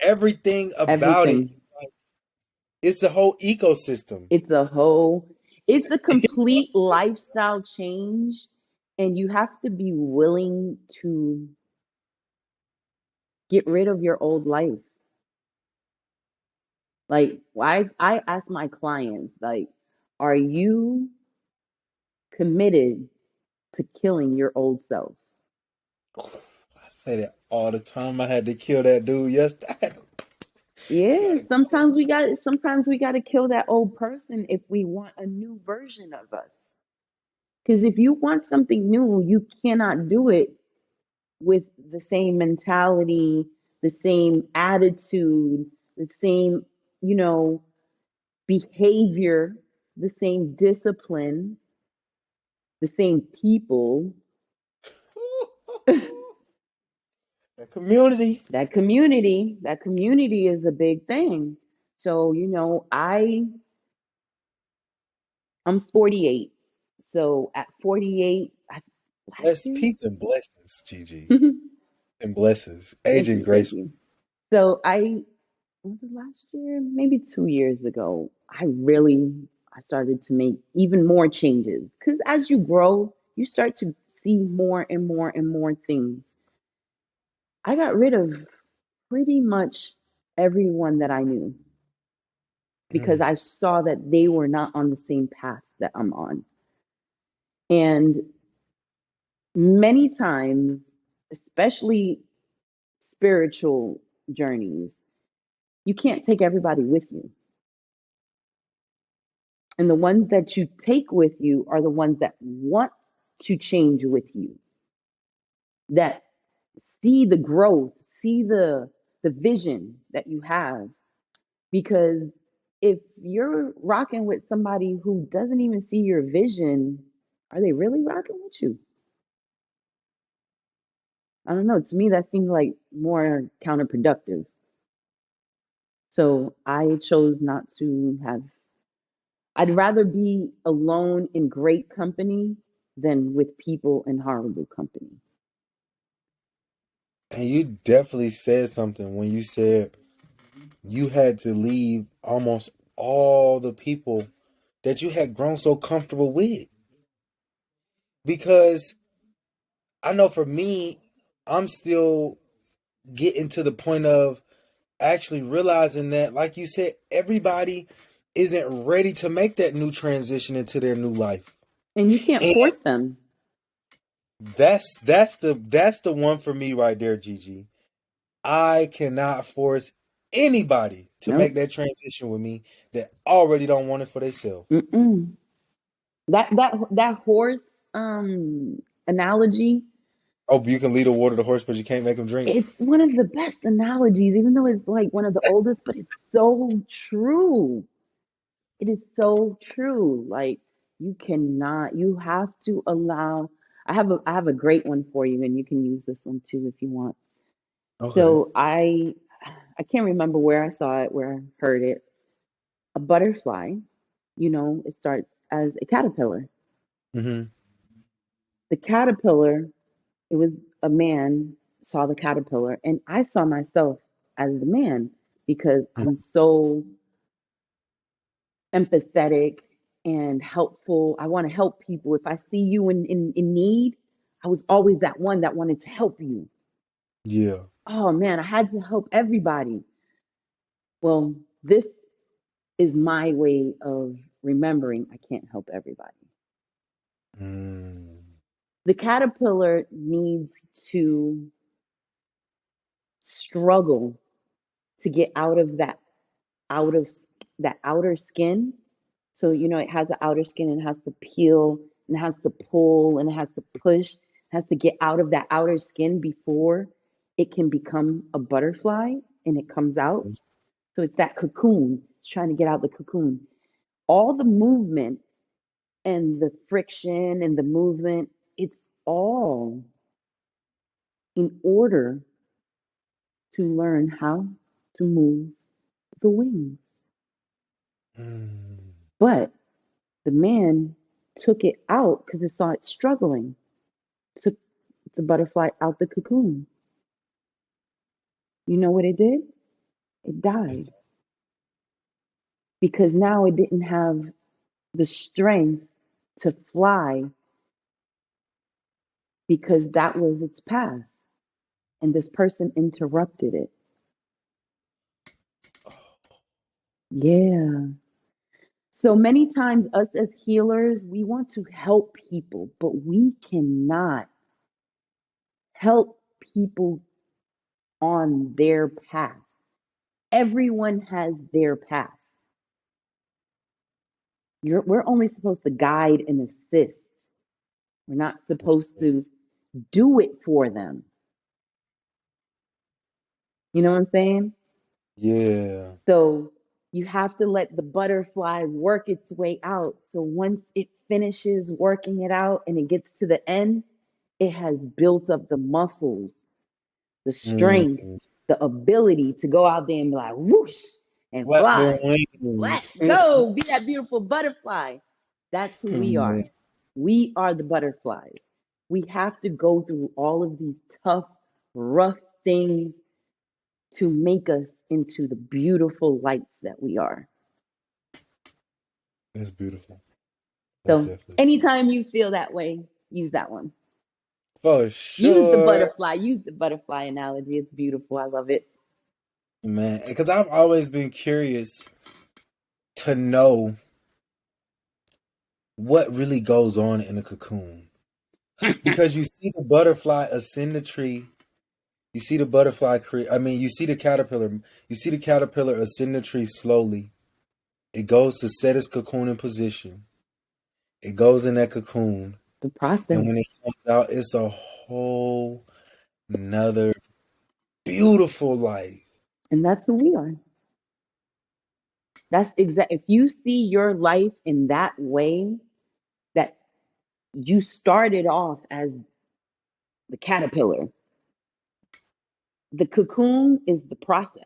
everything about it. Everything. It's a whole ecosystem. It's it's a complete lifestyle change, and you have to be willing to get rid of your old life. Like, I ask my clients, like, are you committed to killing your old self? I say that all the time. I had to kill that dude yesterday. You Yeah, gotta go. sometimes we got to kill that old person if we want a new version of us. Because if you want something new, you cannot do it with the same mentality, the same attitude, the same, you know, behavior, the same discipline, the same people. That community. That community is a big thing. So, I'm 48. So at 48, last Bless year. peace and blessings, Gigi. And blessings. Thank Aging you, thank gracefully. you. So I was it last year, maybe 2 years ago. I started to make even more changes because as you grow, you start to see more and more and more things. I got rid of pretty much everyone that I knew because Mm. I saw that they were not on the same path that I'm on. And many times, especially spiritual journeys, you can't take everybody with you. And the ones that you take with you are the ones that want to change with you, that see the growth, see the vision that you have. Because if you're rocking with somebody who doesn't even see your vision, are they really rocking with you? I don't know. To me, that seems like more counterproductive. So I chose not to have, I'd rather be alone in great company than with people in horrible company. And you definitely said something when you said you had to leave almost all the people that you had grown so comfortable with. Because I know for me, I'm still getting to the point of actually realizing that, like you said, everybody isn't ready to make that new transition into their new life. And you can't And force them. that's the one for me right there, Gigi. I cannot force anybody to make Nope. that transition with me that already don't want it for themselves. Mm-mm. That horse um analogy, Oh, but you can lead a water to horse, but you can't make them drink. it's one of the best analogies, even though it's like one of the oldest, but it's so true. It is so true. Like you have to allow. I have a great one for you, and you can use this one too if you want. Okay. So I can't remember where I saw it, where I heard it. A butterfly, it starts as a caterpillar. Mm-hmm. The caterpillar, it was a man saw the caterpillar, and I saw myself as the man because I'm so empathetic and helpful. I want to help people. If I see you in need, I was always that one that wanted to help you. Yeah. Oh man, I had to help everybody. Well, this is my way of remembering I can't help everybody. Mm. The caterpillar needs to struggle to get out of that outer skin. So, it has the outer skin and it has to peel and it has to pull and it has to push, it has to get out of that outer skin before it can become a butterfly. and it comes out. So it's that cocoon. It's trying to get out the cocoon. All the movement and the friction and the movement, it's all in order to learn how to move the wings. Mm. But the man took it out because it saw it struggling, took the butterfly out the cocoon. You know what it did? It died because now it didn't have the strength to fly because that was its path. And this person interrupted it. Yeah. So many times, us as healers, we want to help people, but we cannot help people on their path. Everyone has their path. We're only supposed to guide and assist. We're not supposed to do it for them. You know what I'm saying? Yeah. So you have to let the butterfly work its way out. So once it finishes working it out and it gets to the end, it has built up the muscles, the strength, Mm. the ability to go out there and be like, whoosh, and Flap their fly. wings. Let's go. Be that beautiful butterfly. That's who we are. We are the butterflies. We have to go through all of these tough, rough things to make us into the beautiful lights that we are. That's beautiful. That's So definitely anytime you feel that way, use that one. for Use the sure, butterfly. Use the butterfly analogy. It's beautiful. I love it. man. Because I've always been curious to know what really goes on in a cocoon. Because you see the butterfly ascend the tree. You see the butterfly you see the caterpillar. You see the caterpillar ascend the tree slowly. It goes to set its cocoon in position. It goes in that cocoon. The And process. when it comes out, it's a whole nother beautiful life. And that's who we are. That's exact. If you see your life in that way, that you started off as the caterpillar, the cocoon is the process.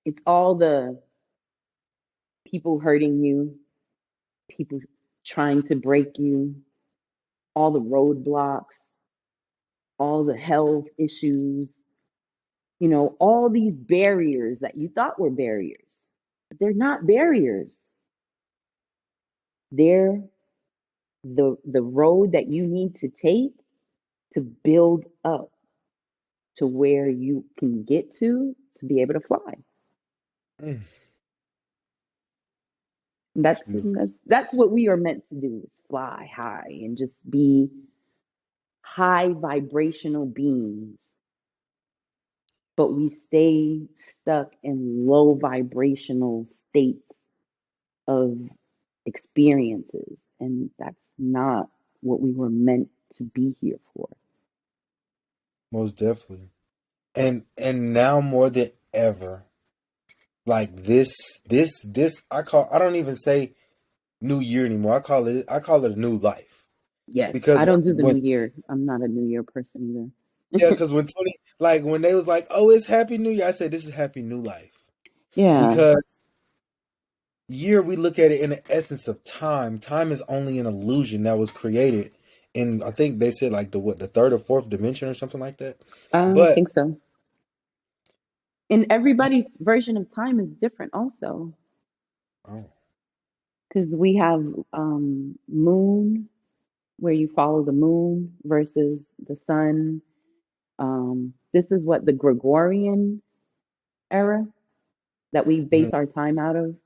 It's all the people hurting you, people trying to break you, all the roadblocks, all the health issues, all these barriers that you thought were barriers. But they're not barriers. They're the road that you need to take to build up to where you can get to be able to fly. Mm, That's that's beautiful. that's what we are meant to do is fly high and just be high vibrational beings. But we stay stuck in low vibrational states of experiences. And that's not what we were meant to be here for. Most definitely. And now more than ever, like this I don't even say new year anymore. I call it a new life. Yes, I Because don't do the when new year. I'm not a new year person yeah, either. because when they was like, oh, it's happy new year, I said this is happy new life. Yeah. Because year, we look at it in the essence of time. Time is only an illusion that was created in, I think they said like the third or fourth dimension or something like that. I But think so. And everybody's version of time is different also. oh, Because we have moon, where you follow the moon versus the sun. This is what the Gregorian era that we mhm. base our time out of.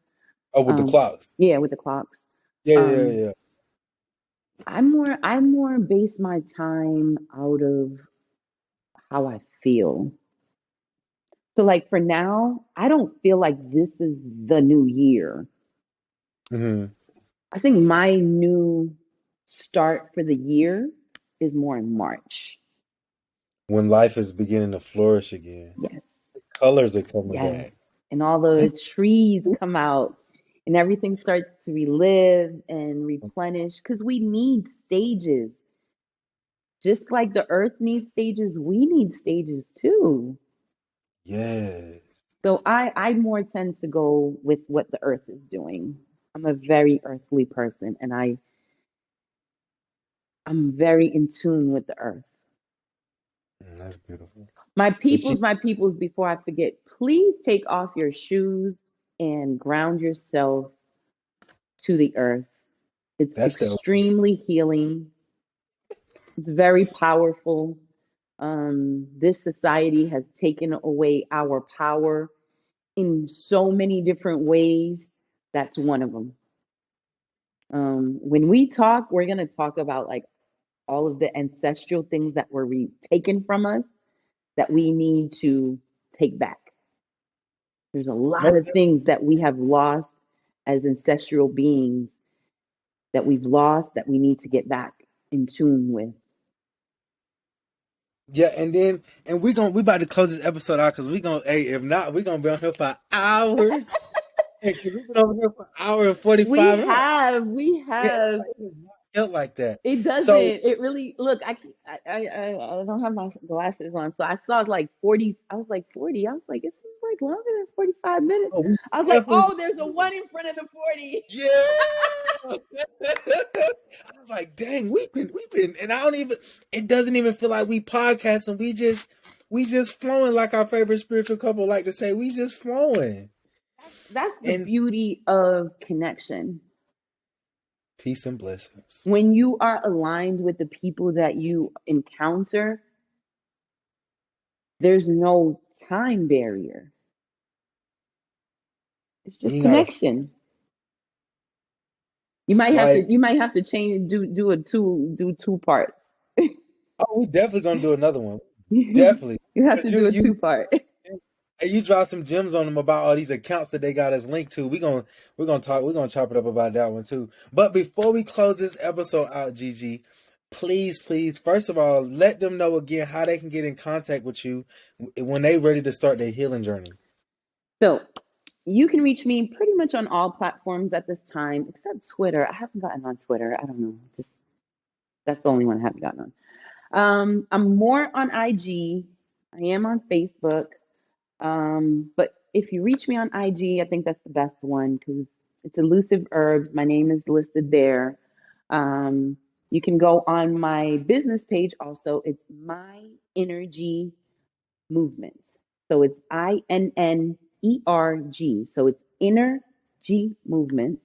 Oh, with the clocks. Yeah, with the clocks. Yeah, yeah, yeah, Um, yeah. I more base my time out of how I feel. So like for now, I don't feel like this is the new year. Hmm. I think my new start for the year is more in March. when life is beginning to flourish again. Yes. Colors are coming Yes. back. And all the trees come out and everything starts to relive and replenish because we need stages. Just like the earth needs stages, we need stages too. Yes. So I more tend to go with what the earth is doing. I'm a very earthly person and I'm very in tune with the earth. That's beautiful. But My peoples, before I forget, please take off your shoes and ground yourself to the earth. It's that's the extremely healing. It's very powerful. This society has taken away our power in so many different ways. That's one of them. When we talk, we're going to talk about like all of the ancestral things that were taken from us that we need to take back. There's a lot most, of things that we have lost as ancestral beings that we've lost that we need to get back in tune with. yeah, and we about to close this episode out because we gonna hey if not we gonna be on here for hours. Hey, 'cause we've been over here for an hour and 45. I'm like, We yeah, have. it does not feel like that. It doesn't. So It really look. I don't have my glasses on, so I saw like 40. I was like 40. I was like, it seems like longer than 45 minutes. oh, we I was like, definitely oh, there's a one in front of the 40. yeah. I was like, dang, we've been, and I don't even. It doesn't even feel like we podcasting. We just flowing like our favorite spiritual couple like to say. We just flowing. That's the And beauty of connection. peace and blessings. When you are aligned with the people that you encounter, there's no time barrier. It's You just ain't gotta connection. like. You might have to change do two parts. Oh, we definitely gonna do another one. You Definitely, have because to you do a you two part. and you drop some gems on them about all these accounts that they got us linked to. We're gonna chop it up about that one too. But before we close this episode out, Gigi, please, first of all, let them know again how they can get in contact with you when they ready to start their healing journey. So you can reach me pretty much on all platforms at this time, except Twitter. I haven't gotten on Twitter. I don't know. Just that's the only one I haven't gotten on. I'm more on IG. I am on Facebook. But if you reach me on IG, I think that's the best one because it's Elusive Herbs. My name is listed there. Um, you can go on my business page also. It's My Energy Movement. So it's INNERG. So it's Energy Movement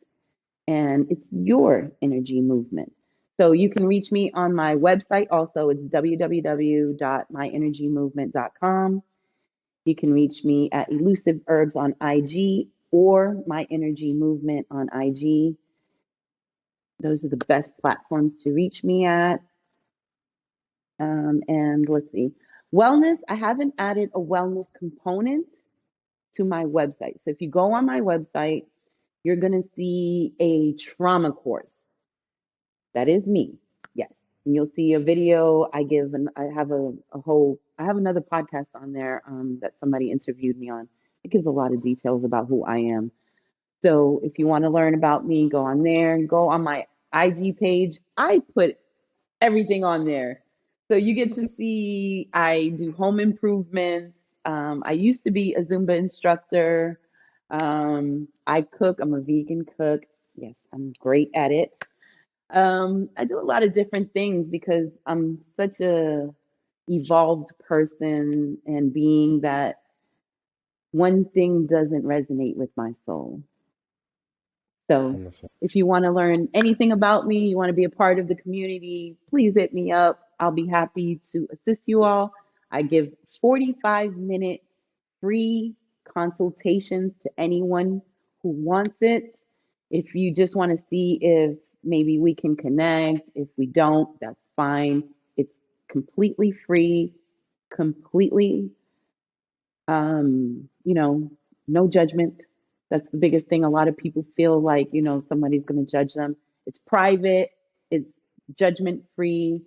and it's your energy movement. So you can reach me on my website also. It's www.myenergymovement.com. You can reach me at Elusive Herbs on IG or My Energy Movement on IG. Those are the best platforms to reach me at. And let's see, wellness. I haven't added a wellness component to my website. So if you go on my website, you're going to see a trauma course. That is me. Yes. And you'll see a video. I have I have another podcast on there that somebody interviewed me on. It gives a lot of details about who I am. So if you want to learn about me, go on there. Go on my IG page. I put everything on there. So you get to see I do home improvements. I used to be a Zumba instructor. I cook. I'm a vegan cook. Yes, I'm great at it. I do a lot of different things because I'm such a evolved person and being that one thing doesn't resonate with my soul. So if you want to learn anything about me, you want to be a part of the community, please hit me up. I'll be happy to assist you all. I give 45-minute free consultations to anyone who wants it. If you just want to see if maybe we can connect, if we don't, that's fine. It's completely free, completely no judgment. That's the biggest thing. A lot of people feel like, somebody's going to judge them. It's private, it's judgment free,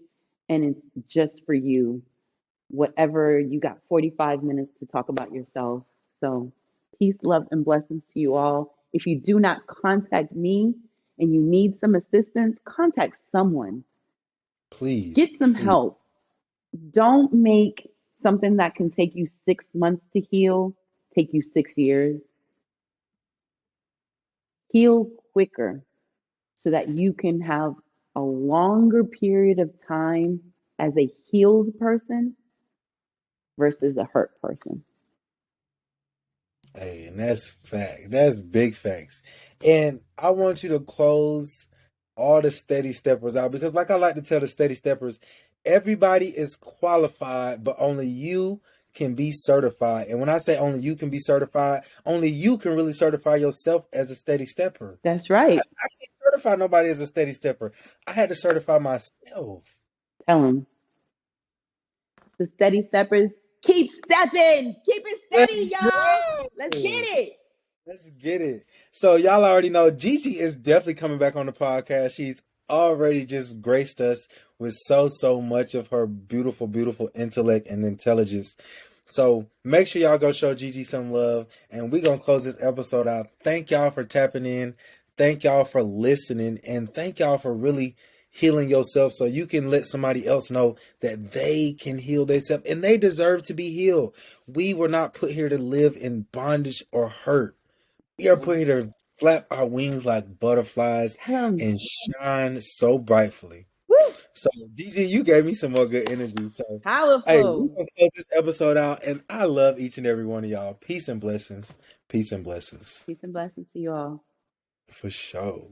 and it's just for you. whatever you got 45 minutes to talk about yourself. So, peace, love, and blessings to you all. If you do not contact me and you need some assistance, contact someone. Please, Get some please. help. Don't make something that can take you 6 months to heal take you 6 years. Heal quicker so that you can have a longer period of time as a healed person versus a hurt person. Hey, and that's fact. That's big facts. And I want you to close all the steady steppers out because, like I like to tell the steady steppers, everybody is qualified, but only you can be certified. And when I say only you can be certified, only you can really certify yourself as a steady stepper. That's right. I can't certify nobody as a steady stepper. I had to certify myself. Tell them. The steady steppers, keep stepping. Keep it Let's steady, y'all. Let's go. get it. Let's get it. So y'all already know GiGi is definitely coming back on the podcast. She's already just graced us with so much of her beautiful, beautiful intellect and intelligence. So make sure y'all go show GiGi some love. And we're going to close this episode out. Thank y'all for tapping in. Thank y'all for listening. And thank y'all for really healing yourself so you can let somebody else know that they can heal themselves and they deserve to be healed. We were not put here to live in bondage or hurt. We are put here to flap our wings like butterflies and shine so brightfully. Woo. So, GiGi, you gave me some more good energy. So, Powerful. hey, we're going to close this episode out. And I love each and every one of y'all. Peace and blessings. Peace and blessings. Peace and blessings to you all. For sure.